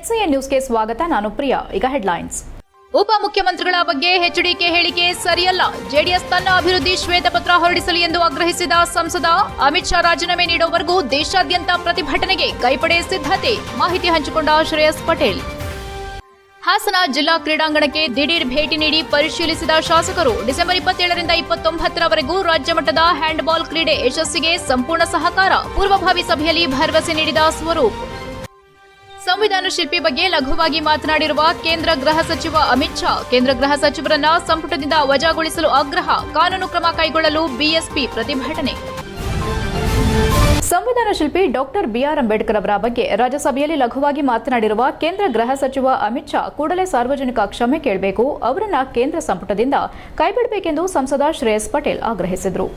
HCN ನ್ಯೂಸ್ಗೆ ಸ್ವಾಗತ. ನಾನು ಪ್ರಿಯಾ. ಈಗ ಹೆಡ್ಲೈನ್ಸ್. ಉಪಮುಖ್ಯಮಂತ್ರಿಗಳ ಬಗ್ಗೆ ಎಚ್ಡಿಕೆ ಹೇಳಿಕೆ ಸರಿಯಲ್ಲ. ಜೆಡಿಎಸ್ ತನ್ನ ಅಭಿವೃದ್ಧಿ ಶ್ವೇತಪತ್ರ ಹೊರಡಿಸಲಿ ಎಂದು ಆಗ್ರಹಿಸಿದ ಸಂಸದ ಅಮಿತ್ ಶಾ ರಾಜೀನಾಮೆ ನೀಡುವವರೆಗೂ ದೇಶಾದ್ಯಂತ ಪ್ರತಿಭಟನೆಗೆ ಕೈಪಡೆ ಸಿದ್ಧತೆ. ಮಾಹಿತಿ ಹಂಚಿಕೊಂಡ ಶ್ರೇಯಸ್ ಪಟೇಲ್. ಹಾಸನ ಜಿಲ್ಲಾ ಕ್ರೀಡಾಂಗಣಕ್ಕೆ ದಿಢೀರ್ ಭೇಟಿ ನೀಡಿ ಪರಿಶೀಲಿಸಿದ ಶಾಸಕರು. ಡಿಸೆಂಬರ್ 27ರಿಂದ 29ರವರೆಗೂ ರಾಜ್ಯ ಮಟ್ಟದ ಹ್ಯಾಂಡ್ಬಾಲ್ ಕ್ರೀಡೆ ಯಶಸ್ಸಿಗೆ ಸಂಪೂರ್ಣ ಸಹಕಾರ. ಪೂರ್ವಭಾವಿ ಸಭೆಯಲ್ಲಿ ಭರವಸೆ ನೀಡಿದ ಸ್ವರೂಪ್. ಸಂವಿಧಾನ ಶಿಲ್ಪಿ ಬಗ್ಗೆ ಲಘುವಾಗಿ ಮಾತನಾಡಿರುವ ಕೇಂದ್ರ ಗೃಹ ಸಚಿವ ಅಮಿತ್ ಶಾ. ಕೇಂದ್ರ ಗೃಹ ಸಚಿವರನ್ನ ಸಂಪುಟದಿಂದ ವಜಾಗೊಳಿಸಲು ಆಗ್ರಹ. ಕಾನೂನು ಕ್ರಮ ಕೈಗೊಳ್ಳಲು ಬಿಎಸ್ಪಿ ಪ್ರತಿಭಟನೆ. ಸಂವಿಧಾನ ಶಿಲ್ಪಿ ಡಾಕ್ಟರ್ ಬಿಆರ್ ಅಂಬೇಡ್ಕರ್ ಅವರ ಬಗ್ಗೆ ರಾಜ್ಯಸಭೆಯಲ್ಲಿ ಲಘುವಾಗಿ ಮಾತನಾಡಿರುವ ಕೇಂದ್ರ ಗೃಹ ಸಚಿವ ಅಮಿತ್ ಶಾ ಕೂಡಲೇ ಸಾರ್ವಜನಿಕ ಕ್ಷಮೆ ಕೇಳಬೇಕು, ಅವರನ್ನ ಕೇಂದ್ರ ಸಂಪುಟದಿಂದ ಕೈಬಿಡಬೇಕೆಂದು ಸಂಸದ ಶ್ರೇಯಸ್ ಪಟೇಲ್ ಆಗ್ರಹಿಸಿದರು.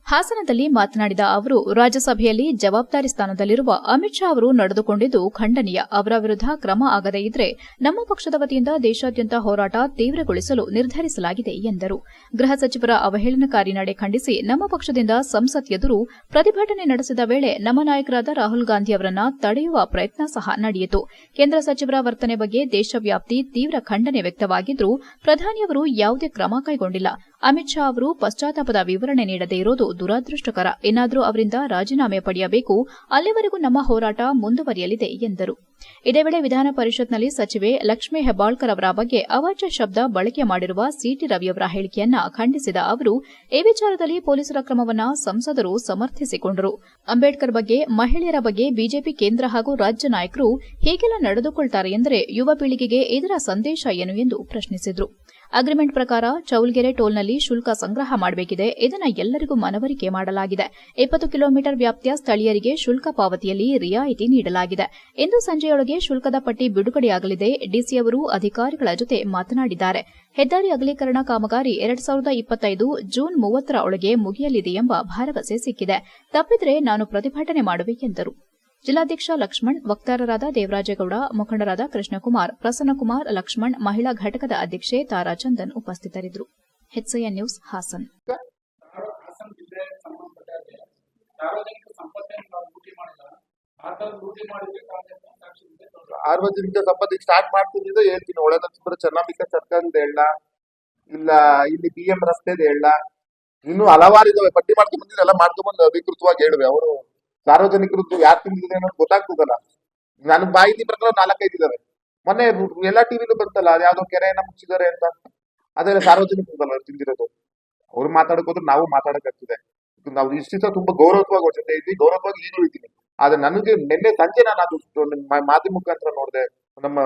ಹಾಸನದಲ್ಲಿ ಮಾತನಾಡಿದ ಅವರು, ರಾಜ್ಯಸಭೆಯಲ್ಲಿ ಜವಾಬ್ದಾರಿ ಸ್ಥಾನದಲ್ಲಿರುವ ಅಮಿತ್ ಶಾ ಅವರು ನಡೆದುಕೊಂಡಿದ್ದು ಖಂಡನೀಯ. ಅವರ ವಿರುದ್ಧ ಕ್ರಮ ಆಗದೇ ಇದ್ರೆ ನಮ್ಮ ಪಕ್ಷದ ವತಿಯಿಂದ ದೇಶಾದ್ಯಂತ ಹೋರಾಟ ತೀವ್ರಗೊಳಿಸಲು ನಿರ್ಧರಿಸಲಾಗಿದೆ ಎಂದರು. ಗೃಹ ಸಚಿವರ ಅವಹೇಳನಕಾರಿ ನಡೆ ಖಂಡಿಸಿ ನಮ್ಮ ಪಕ್ಷದಿಂದ ಸಂಸತ್ ಎದುರು ಪ್ರತಿಭಟನೆ ನಡೆಸಿದ ವೇಳೆ ನಮ್ಮ ನಾಯಕರಾದ ರಾಹುಲ್ ಗಾಂಧಿ ಅವರನ್ನ ತಡೆಯುವ ಪ್ರಯತ್ನ ಸಹ ನಡೆಯಿತು. ಕೇಂದ್ರ ಸಚಿವರ ವರ್ತನೆ ಬಗ್ಗೆ ದೇಶವ್ಯಾಪ್ತಿ ತೀವ್ರ ಖಂಡನೆ ವ್ಯಕ್ತವಾಗಿದ್ದರೂ ಪ್ರಧಾನಿಯವರು ಯಾವುದೇ ಕ್ರಮ ಕೈಗೊಂಡಿಲ್ಲ. ಅಮಿತ್ ಶಾ ಅವರು ಪಶ್ಚಾತ್ತಾಪದ ವಿವರಣೆ ನೀಡದೇ ಇರೋದು ದುರದೃಷ್ಟಕರ. ಏನಾದರೂ ಅವರಿಂದ ರಾಜೀನಾಮೆ ಪಡೆಯಬೇಕು, ಅಲ್ಲಿವರೆಗೂ ನಮ್ಮ ಹೋರಾಟ ಮುಂದುವರಿಯಲಿದೆ ಎಂದರು. ಇದೇ ವೇಳೆ ವಿಧಾನ ಪರಿಷತ್ನಲ್ಲಿ ಸಚಿವೆ ಲಕ್ಷ್ಮೀ ಹೆಬ್ಬಾಳ್ಕರ್ ಅವರ ಬಗ್ಗೆ ಅವಾಚ್ಯ ಶಬ್ದ ಬಳಕೆ ಮಾಡಿರುವ ಸಿಟಿ ರವಿಯವರ ಹೇಳಿಕೆಯನ್ನ ಖಂಡಿಸಿದ ಅವರು, ಈ ವಿಚಾರದಲ್ಲಿ ಪೊಲೀಸರ ಕ್ರಮವನ್ನ ಸಂಸದರು ಸಮರ್ಥಿಸಿಕೊಂಡರು. ಅಂಬೇಡ್ಕರ್ ಬಗ್ಗೆ, ಮಹಿಳೆಯರ ಬಗ್ಗೆ ಬಿಜೆಪಿ ಕೇಂದ್ರ ಹಾಗೂ ರಾಜ್ಯ ನಾಯಕರು ಹೀಗೆಲ್ಲ ನಡೆದುಕೊಳ್ತಾರೆ ಎಂದರೆ ಯುವ ಪೀಳಿಗೆಗೆ ಇದರ ಸಂದೇಶ ಏನು ಎಂದು ಪ್ರಶ್ನಿಸಿದರು. ಅಗ್ರಿಮೆಂಟ್ ಪ್ರಕಾರ ಚೌಲ್ಗೆರೆ ಟೋಲ್ನಲ್ಲಿ ಶುಲ್ಕ ಸಂಗ್ರಹ ಮಾಡಬೇಕಿದೆ. ಇದನ್ನು ಎಲ್ಲರಿಗೂ ಮನವರಿಕೆ ಮಾಡಲಾಗಿದೆ. 20 ಕಿಲೋಮೀಟರ್ ವ್ಯಾಪ್ತಿಯ ಸ್ಥಳೀಯರಿಗೆ ಶುಲ್ಕ ಪಾವತಿಯಲ್ಲಿ ರಿಯಾಯಿತಿ ನೀಡಲಾಗಿದೆ. ಇಂದು ಸಂಜೆಯೊಳಗೆ ಶುಲ್ಕದ ಪಟ್ಟಿ ಬಿಡುಗಡೆಯಾಗಲಿದೆ. ಡಿಸಿ ಅವರು ಅಧಿಕಾರಿಗಳ ಜೊತೆ ಮಾತನಾಡಿದ್ದಾರೆ. ಹೆದ್ದಾರಿ ಅಗಲೀಕರಣ ಕಾಮಗಾರಿ 2025 ಜೂನ್ 30ರ ಒಳಗೆ ಮುಗಿಯಲಿದೆ ಎಂಬ ಭರವಸೆ ಸಿಕ್ಕಿದೆ. ತಪ್ಪಿದ್ರೆ ನಾನು ಪ್ರತಿಭಟನೆ ಮಾಡುವೆ ಎಂದರು. ಜಿಲ್ಲಾಧ್ಯಕ್ಷ ಲಕ್ಷ್ಮಣ್, ವಕ್ತಾರರಾದ ದೇವರಾಜೇಗೌಡ, ಮುಖಂಡರಾದ ಕೃಷ್ಣಕುಮಾರ್, ಪ್ರಸನ್ನಕುಮಾರ್, ಲಕ್ಷ್ಮಣ್, ಮಹಿಳಾ ಘಟಕದ ಅಧ್ಯಕ್ಷೆ ತಾರಾ ಚಂದನ್ ಉಪಸ್ಥಿತರಿದ್ದರು. HCN news Hassan. ಸಾರ್ವಜನಿಕ ಸಂಪತ್ತಿಗೆ ಸ್ಟಾರ್ಟ್ ಮಾಡ್ತೀನಿ ಅಂತ ಹೇಳ್ತೀನಿ. ಒಳನರಸೀಪುರ ಚೆನ್ನಂಬಿಕಾ ಸರ್ಕಾರದ ಹೇಳ ಇಲ್ಲ, ಇಲ್ಲಿ BM ರಸ್ತೆದ ಹೇಳ, ಇನ್ನು ಹಲವಾರು ಇದಾವೆ. ಪಟ್ಟಿ ಮಾಡ್ಕೊಂಡ್ ಬಂದಿದ್ರೆ ಎಲ್ಲ ಮಾಡ್ಕೊಂಡ್ಬಂದು ಅಧಿಕೃತವಾಗಿ ಹೇಳುವೆ. ಅವರು ಸಾರ್ವಜನಿಕರದ್ದು ಯಾರು ತಿಂದಿದೆ ಅನ್ನೋದು ಗೊತ್ತಾಗ್ತದಲ್ಲ. ನನ್ನ ಮಾಹಿತಿ ಪ್ರಕಾರ 4-5 ಇದಾವೆ. ಮೊನ್ನೆ ಎಲ್ಲಾ ಟಿವಿಲೂ ಬಂತಲ್ಲ, ಅದ್ಯಾವ್ದೋ ಕೆರೆಯನ್ನ ಮುಚ್ಚಿದ್ದಾರೆ ಅಂತ. ಅದೆಲ್ಲ ಸಾರ್ವಜನಿಕರದಲ್ಲ ತಿಂದಿರೋದು. ಅವ್ರು ಮಾತಾಡಕ್ ಹೋದ್ರೆ ನಾವು ಮಾತಾಡಕ್ಕಾಗ್ತದೆ. ನಾವು ಇಷ್ಟ ತುಂಬಾ ಗೌರವವಾಗಿ ಅವ್ರ ಜೊತೆ ಇದ್ವಿ, ಗೌರವವಾಗಿ ಈಗಲೂ ಇದ್ದೀನಿ. ಆದ್ರೆ ನನಗೆ ನಿನ್ನೆ ಸಂಜೆ ನಾನು ಅದು ಮಾಧ್ಯಮ ಮುಖಾಂತರ ನೋಡಿದೆ, ನಮ್ಮ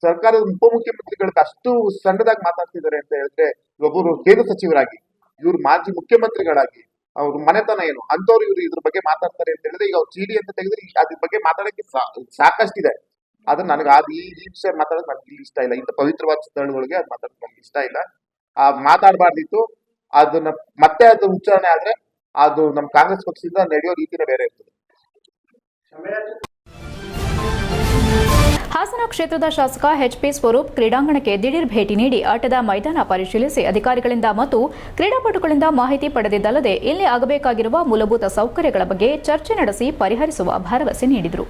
ಸರ್ಕಾರದ ಉಪಮುಖ್ಯಮಂತ್ರಿಗಳಿಗೆ ಅಷ್ಟು ಸಣ್ಣದಾಗಿ ಮಾತಾಡ್ತಿದ್ದಾರೆ ಅಂತ ಹೇಳಿದ್ರೆ, ಒಬ್ಬರು ಕೇಂದ್ರ ಸಚಿವರಾಗಿ, ಇವ್ರು ಮಾಜಿ ಮುಖ್ಯಮಂತ್ರಿಗಳಾಗಿ, ಅವ್ರ ಮನೆತನ ಏನು ಅಂತವ್ರು ಇವ್ರು ಇದ್ರ ಬಗ್ಗೆ ಮಾತಾಡ್ತಾರೆ ಅಂತ ಹೇಳಿದ್ರೆ, ಈಗ ಅವ್ರು ಚೀಡಿ ಅಂತ ತೆಗೆದ್ರೆ ಅದ್ರ ಬಗ್ಗೆ ಮಾತಾಡಕ್ಕೆ ಸಾಕಷ್ಟಿದೆ. ಆದ್ರೆ ನನಗೆ ಈ ವಿಷಯ ಮಾತಾಡೋದು ನನಗೆ ಇಲ್ಲಿ ಇಷ್ಟ ಇಲ್ಲ. ಇಂಥ ಪವಿತ್ರವಾದ ಸ್ಥಳಗಳಿಗೆ ಅದು ಮಾತಾಡೋದು ನನಗೆ ಇಷ್ಟ ಇಲ್ಲ. ಮಾತಾಡಬಾರ್ದಿತ್ತು. ಅದನ್ನ ಮತ್ತೆ ಅದು ಉಚ್ಚಾರಣೆ ಆದ್ರೆ ಅದು ನಮ್ಮ ಕಾಂಗ್ರೆಸ್ ಪಕ್ಷದಿಂದ ನಡೆಯೋ ರೀತಿನೇ ಬೇರೆ ಇರ್ತದೆ. ಹಾಸನ ಕ್ಷೇತ್ರದ ಶಾಸಕ HP ಸ್ವರೂಪ್ ಕ್ರೀಡಾಂಗಣಕ್ಕೆ ದಿಢೀರ್ ಭೇಟಿ ನೀಡಿ ಆಟದ ಮೈದಾನ ಪರಿಶೀಲಿಸಿ ಅಧಿಕಾರಿಗಳಿಂದ ಮತ್ತು ಕ್ರೀಡಾಪಟುಗಳಿಂದ ಮಾಹಿತಿ ಪಡೆದಿದ್ದಲ್ಲದೆ ಇಲ್ಲಿ ಆಗಬೇಕಾಗಿರುವ ಮೂಲಭೂತ ಸೌಕರ್ಯಗಳ ಬಗ್ಗೆ ಚರ್ಚೆ ನಡೆಸಿ ಪರಿಹರಿಸುವ ಭರವಸೆ ನೀಡಿದರು.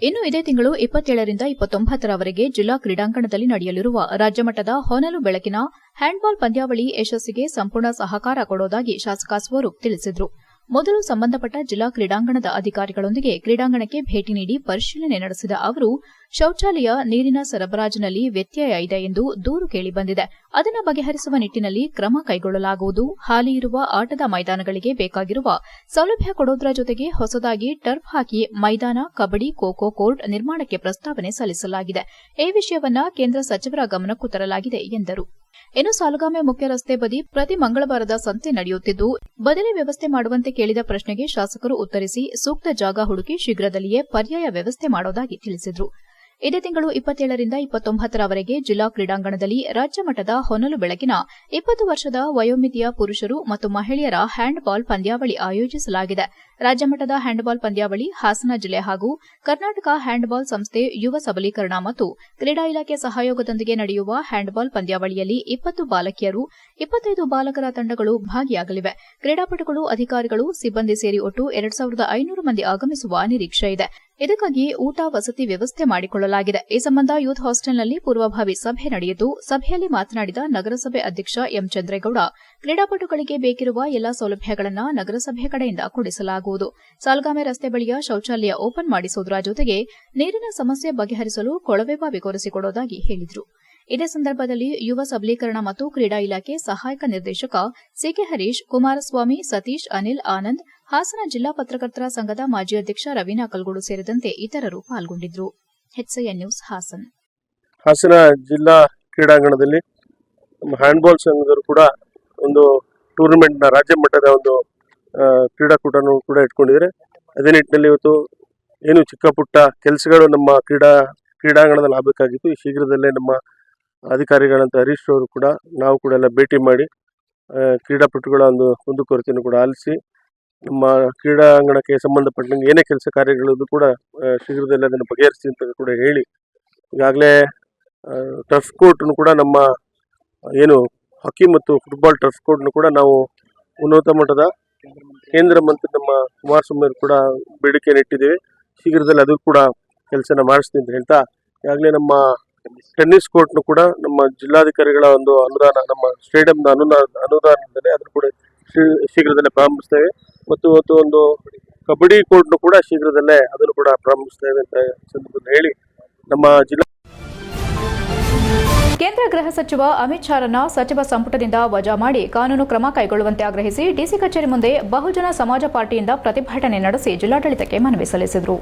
ಇನ್ನು ಇದೇ ತಿಂಗಳು 27ರಿಂದ 29ರವರೆಗೆ ಜಿಲ್ಲಾ ಕ್ರೀಡಾಂಗಣದಲ್ಲಿ ನಡೆಯಲಿರುವ ರಾಜ್ಯಮಟ್ಟದ ಹೊನಲು ಬೆಳಕಿನ ಹ್ಯಾಂಡ್ಬಾಲ್ ಪಂದ್ಯಾವಳಿ ಯಶಸ್ಸಿಗೆ ಸಂಪೂರ್ಣ ಸಹಕಾರ ಕೊಡುವುದಾಗಿ ಶಾಸಕ ಸ್ವರೂಪ್ ತಿಳಿಸಿದರು. ಮೊದಲು ಸಂಬಂಧಪಟ್ಟ ಜಿಲ್ಲಾ ಕ್ರೀಡಾಂಗಣದ ಅಧಿಕಾರಿಗಳೊಂದಿಗೆ ಕ್ರೀಡಾಂಗಣಕ್ಕೆ ಭೇಟಿ ನೀಡಿ ಪರಿಶೀಲನೆ ನಡೆಸಿದ ಅವರು, ಶೌಚಾಲಯ, ನೀರಿನ ಸರಬರಾಜಿನಲ್ಲಿ ವ್ಯತ್ಯಯ ಇದೆ ಎಂದು ದೂರು ಕೇಳಿಬಂದಿದೆ. ಅದನ್ನು ಬಗೆಹರಿಸುವ ನಿಟ್ಟಿನಲ್ಲಿ ಕ್ರಮ ಕೈಗೊಳ್ಳಲಾಗುವುದು. ಹಾಲಿ ಇರುವ ಆಟದ ಮೈದಾನಗಳಿಗೆ ಬೇಕಾಗಿರುವ ಸೌಲಭ್ಯ ಕೊಡುವುದರ ಜೊತೆಗೆ ಹೊಸದಾಗಿ ಟರ್ಫ್ ಹಾಕಿ ಮೈದಾನ, ಕಬಡ್ಡಿ, ಖೋ-ಖೋ ಕೋರ್ಟ್ ನಿರ್ಮಾಣಕ್ಕೆ ಪ್ರಸ್ತಾವನೆ ಸಲ್ಲಿಸಲಾಗಿದೆ. ಈ ವಿಷಯವನ್ನ ಕೇಂದ್ರ ಸಚಿವರ ಗಮನಕ್ಕೂ ತರಲಾಗಿದೆ ಎಂದರು. ಇನ್ನು ಸಾಲುಗಾಮೆ ಮುಖ್ಯ ರಸ್ತೆ ಬದಿ ಪ್ರತಿ ಮಂಗಳವಾರದ ಸಂತೆ ನಡೆಯುತ್ತಿದ್ದು, ಬದಲಿ ವ್ಯವಸ್ಥೆ ಮಾಡುವಂತೆ ಕೇಳಿದ ಪ್ರಶ್ನೆಗೆ ಶಾಸಕರು ಉತ್ತರಿಸಿ, ಸೂಕ್ತ ಜಾಗ ಹುಡುಕಿ ಶೀಘ್ರದಲ್ಲಿಯೇ ಪರ್ಯಾಯ ವ್ಯವಸ್ಥೆ ಮಾಡುವುದಾಗಿ ತಿಳಿಸಿದರು. ಇದೇ ತಿಂಗಳು 27ರಿಂದ 29ರವರೆಗೆ ಜಿಲ್ಲಾ ಕ್ರೀಡಾಂಗಣದಲ್ಲಿ ರಾಜ್ಯ ಮಟ್ಟದ ಹೊನಲು ಬೆಳಕಿನ 20 ವರ್ಷದ ವಯೋಮಿತಿಯ ಪುರುಷರು ಮತ್ತು ಮಹಿಳೆಯರ ಹ್ಯಾಂಡ್ಬಾಲ್ ಪಂದ್ಯಾವಳಿ ಆಯೋಜಿಸಲಾಗಿದೆ. ರಾಜ್ಯಮಟ್ಟದ ಹ್ಯಾಂಡ್ಬಾಲ್ ಪಂದ್ಯಾವಳಿ ಹಾಸನ ಜಿಲ್ಲೆ ಹಾಗೂ ಕರ್ನಾಟಕ ಹ್ಯಾಂಡ್ಬಾಲ್ ಸಂಸ್ಥೆ, ಯುವ ಸಬಲೀಕರಣ ಮತ್ತು ಕ್ರೀಡಾ ಇಲಾಖೆ ಸಹಯೋಗದೊಂದಿಗೆ ನಡೆಯುವ ಹ್ಯಾಂಡ್ಬಾಲ್ ಪಂದ್ಯಾವಳಿಯಲ್ಲಿ 20 ಬಾಲಕಿಯರು, 25 ಬಾಲಕರ ತಂಡಗಳು ಭಾಗಿಯಾಗಲಿವೆ. ಕ್ರೀಡಾಪಟುಗಳು, ಅಧಿಕಾರಿಗಳು, ಸಿಬ್ಬಂದಿ ಸೇರಿ ಒಟ್ಟು 2500 ಮಂದಿ ಆಗಮಿಸುವ ನಿರೀಕ್ಷೆ ಇದೆ. ಇದಕ್ಕಾಗಿ ಊಟ ವಸತಿ ವ್ಯವಸ್ಥೆ ಮಾಡಿಕೊಳ್ಳಲಾಗಿದೆ. ಈ ಸಂಬಂಧ ಯೂತ್ ಹಾಸ್ಟೆಲ್ನಲ್ಲಿ ಪೂರ್ವಭಾವಿ ಸಭೆ ನಡೆಯಿತು. ಸಭೆಯಲ್ಲಿ ಮಾತನಾಡಿದ ನಗರಸಭೆ ಅಧ್ಯಕ್ಷ ಎಂ ಚಂದ್ರೇಗೌಡ, ಕ್ರೀಡಾಪಟುಗಳಿಗೆ ಬೇಕಿರುವ ಎಲ್ಲಾ ಸೌಲಭ್ಯಗಳನ್ನು ನಗರಸಭೆ ಕಡೆಯಿಂದ ಕೊಡಿಸಲಾಗುವುದು. ಸಾಲ್ಗಾಮೆ ರಸ್ತೆ ಬಳಿಯ ಶೌಚಾಲಯ ಓಪನ್ ಮಾಡಿಸುವುದರ ಜೊತೆಗೆ ನೀರಿನ ಸಮಸ್ಯೆ ಬಗೆಹರಿಸಲು ಕೊಳವೆ ಬಾವಿ ಕೊರೆಸಿಕೊಡುವುದಾಗಿ ಹೇಳಿದರು. ಇದೇ ಸಂದರ್ಭದಲ್ಲಿ ಯುವ ಸಬಲೀಕರಣ ಮತ್ತು ಕ್ರೀಡಾ ಇಲಾಖೆ ಸಹಾಯಕ ನಿರ್ದೇಶಕ ಸಿಕೆ ಹರೀಶ್, ಕುಮಾರಸ್ವಾಮಿ, ಸತೀಶ್, ಅನಿಲ್, ಆನಂದ್, ಹಾಸನ ಜಿಲ್ಲಾ ಪತ್ರಕರ್ತರ ಸಂಘದ ಮಾಜಿ ಅಧ್ಯಕ್ಷ ರವೀನಾ ಕಲ್ಗೋಡು ಸೇರಿದಂತೆ ಇತರರು ಪಾಲ್ಗೊಂಡಿದ್ದರು. HCN news Haasan. ಹಾಸನ ಜಿಲ್ಲಾ ಕ್ರೀಡಾಂಗಣದಲ್ಲಿ ನಮ್ಮ ಹ್ಯಾಂಡ್ಬಾಲ್ ಸಂಘದವರು ಕೂಡ ಒಂದು ಟೂರ್ನಮೆಂಟ್ನ ರಾಜ್ಯ ಮಟ್ಟದ ಒಂದು ಕ್ರೀಡಾಕೂಟವನ್ನು ಕೂಡ ಇಟ್ಕೊಂಡಿದ್ದಾರೆ. ಅದೇ ನಿಟ್ಟಿನಲ್ಲಿ ಇವತ್ತು ಏನು ಚಿಕ್ಕ ಪುಟ್ಟ ಕೆಲಸಗಳು ನಮ್ಮ ಕ್ರೀಡಾಂಗಣದಲ್ಲಿ ಆಗಬೇಕಾಗಿತ್ತು. ಈ ಶೀಘ್ರದಲ್ಲೇ ನಮ್ಮ ಅಧಿಕಾರಿಗಳಂತ ಹರೀಶ್ ಅವರು ಕೂಡ ನಾವು ಕೂಡ ಎಲ್ಲ ಭೇಟಿ ಮಾಡಿ ಕ್ರೀಡಾಪಟುಗಳ ಒಂದು ಕುಂದುಕೊರತೆಯನ್ನು ಕೂಡ ಆಲಿಸಿ ನಮ್ಮ ಕ್ರೀಡಾಂಗಣಕ್ಕೆ ಸಂಬಂಧಪಟ್ಟಂಗೆ ಏನೇ ಕೆಲಸ ಕಾರ್ಯಗಳದ್ದು ಕೂಡ ಶೀಘ್ರದಲ್ಲೇ ಅದನ್ನು ಬಗೆಹರಿಸಿ ಅಂತ ಕೂಡ ಹೇಳಿ, ಈಗಾಗಲೇ ಟರ್ಫ್ ಕೋರ್ಟ್ನು ಕೂಡ ನಮ್ಮ ಏನು ಹಾಕಿ ಮತ್ತು ಫುಟ್ಬಾಲ್ ಟರ್ಫ್ ಕೋರ್ಟ್ನು ಕೂಡ ನಾವು ಉನ್ನತ ಮಟ್ಟದ ಕೇಂದ್ರ ಮಂತ್ರಿ ನಮ್ಮ ಕುಮಾರಸ್ವಾಮಿ ಅವರು ಕೂಡ ಬೇಡಿಕೆಯನ್ನು ಇಟ್ಟಿದ್ದೇವೆ. ಶೀಘ್ರದಲ್ಲಿ ಅದು ಕೂಡ ಕೆಲಸನ ಮಾಡಿಸ್ತೀನಿ ಅಂತ ಹೇಳ್ತಾ, ಈಗಾಗಲೇ ನಮ್ಮ ಟೆನ್ನಿಸ್ ಕೋರ್ಟ್ನು ಕೂಡ ನಮ್ಮ ಜಿಲ್ಲಾಧಿಕಾರಿಗಳ ಒಂದು ಅನುದಾನ, ನಮ್ಮ ಸ್ಟೇಡಿಯಂನ ಅನುದಾನದಲ್ಲಿ ಅದನ್ನು ಕೂಡ ಶೀಘ್ರದಲ್ಲೇ ಪ್ರಾರಂಭಿಸ್ತೇವೆ. ಮತ್ತು ಇವತ್ತು ಒಂದು ಕಬಡ್ಡಿ ಕೋರ್ಟ್ನು ಕೂಡ ಶೀಘ್ರದಲ್ಲೇ ಅದನ್ನು ಕೂಡ ಪ್ರಾರಂಭಿಸ್ತೇವೆ ಅಂತ ಸಂದರ್ಭದಲ್ಲಿ ಹೇಳಿ, ನಮ್ಮ ಜಿಲ್ಲಾ ಕೇಂದ್ರ ಗೃಹ ಸಚಿವ ಅಮಿತ್ ಶಾರನ್ನ ಸಚಿವ ಸಂಪುಟದಿಂದ ವಜಾ ಮಾಡಿ ಕಾನೂನು ಕ್ರಮ ಕೈಗೊಳ್ಳುವಂತೆ ಆಗ್ರಹಿಸಿ ಡಿಸಿ ಕಚೇರಿ ಮುಂದೆ ಬಹುಜನ ಸಮಾಜ ಪಾರ್ಟಿಯಿಂದ ಪ್ರತಿಭಟನೆ ನಡೆಸಿ ಜಿಲ್ಲಾಡಳಿತಕ್ಕೆ ಮನವಿ ಸಲ್ಲಿಸಿದರು.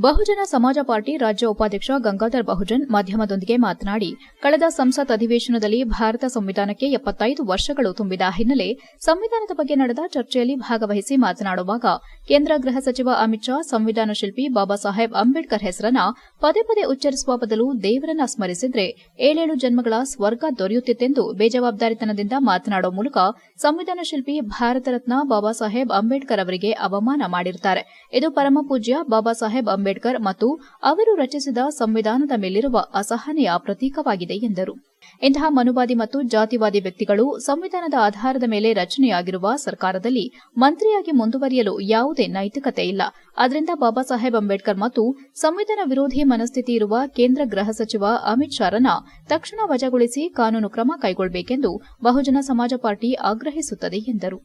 ಬಹುಜನ ಸಮಾಜ ಪಾರ್ಟಿ ರಾಜ್ಯ ಉಪಾಧ್ಯಕ್ಷ ಗಂಗಾಧರ್ ಬಹುಜನ್ ಮಾಧ್ಯಮದೊಂದಿಗೆ ಮಾತನಾಡಿ, ಕಳೆದ ಸಂಸತ್ ಅಧಿವೇಶನದಲ್ಲಿ ಭಾರತ ಸಂವಿಧಾನಕ್ಕೆ 75 ವರ್ಷಗಳು ತುಂಬಿದ ಹಿನ್ನೆಲೆ ಸಂವಿಧಾನದ ಬಗ್ಗೆ ನಡೆದ ಚರ್ಚೆಯಲ್ಲಿ ಭಾಗವಹಿಸಿ ಮಾತನಾಡುವಾಗ ಕೇಂದ್ರ ಗೃಹ ಸಚಿವ ಅಮಿತ್ ಶಾ ಸಂವಿಧಾನ ಶಿಲ್ಪಿ ಬಾಬಾ ಸಾಹೇಬ್ ಅಂಬೇಡ್ಕರ್ ಹೆಸರನ್ನ ಪದೇ ಪದೇ ಉಚ್ಚರಿಸುವ ಬದಲು ದೇವರನ್ನ ಸ್ಮರಿಸಿದ್ರೆ 7 ಜನ್ಮಗಳ ಸ್ವರ್ಗ ದೊರೆಯುತ್ತಿತ್ತೆಂದು ಬೇಜವಾಬ್ದಾರಿತನದಿಂದ ಮಾತನಾಡುವ ಮೂಲಕ ಸಂವಿಧಾನ ಶಿಲ್ಪಿ ಭಾರತ ರತ್ನ ಬಾಬಾ ಸಾಹೇಬ್ ಅಂಬೇಡ್ಕರ್ ಅವರಿಗೆ ಅವಮಾನ ಮಾಡಿರುತ್ತಾರೆ. ಇದು ಪರಮ ಪೂಜ್ಯ ಬಾಬಾ ಸಾಹೇಬ್ ಅಂಬೇಡ್ಕರ್ ಮತ್ತು ಅವರು ರಚಿಸಿದ ಸಂವಿಧಾನದ ಮೇಲಿರುವ ಅಸಹನೆಯ ಪ್ರತೀಕವಾಗಿದೆ ಎಂದರು. ಇಂತಹ ಮನುವಾದಿ ಮತ್ತು ಜಾತಿವಾದಿ ವ್ಯಕ್ತಿಗಳು ಸಂವಿಧಾನದ ಆಧಾರದ ಮೇಲೆ ರಚನೆಯಾಗಿರುವ ಸರ್ಕಾರದಲ್ಲಿ ಮಂತ್ರಿಯಾಗಿ ಮುಂದುವರಿಯಲು ಯಾವುದೇ ನೈತಿಕತೆ ಇಲ್ಲ. ಆದ್ದರಿಂದ ಬಾಬಾ ಸಾಹೇಬ್ ಅಂಬೇಡ್ಕರ್ ಮತ್ತು ಸಂವಿಧಾನ ವಿರೋಧಿ ಮನಸ್ಥಿತಿ ಇರುವ ಕೇಂದ್ರ ಗೃಹ ಸಚಿವ ಅಮಿತ್ ಶಾರನ್ನ ತಕ್ಷಣ ವಜಾಗೊಳಿಸಿ ಕಾನೂನು ಕ್ರಮ ಕೈಗೊಳ್ಳಬೇಕೆಂದು ಬಹುಜನ ಸಮಾಜ ಪಾರ್ಟಿ ಆಗ್ರಹಿಸುತ್ತದೆ ಎಂದರು.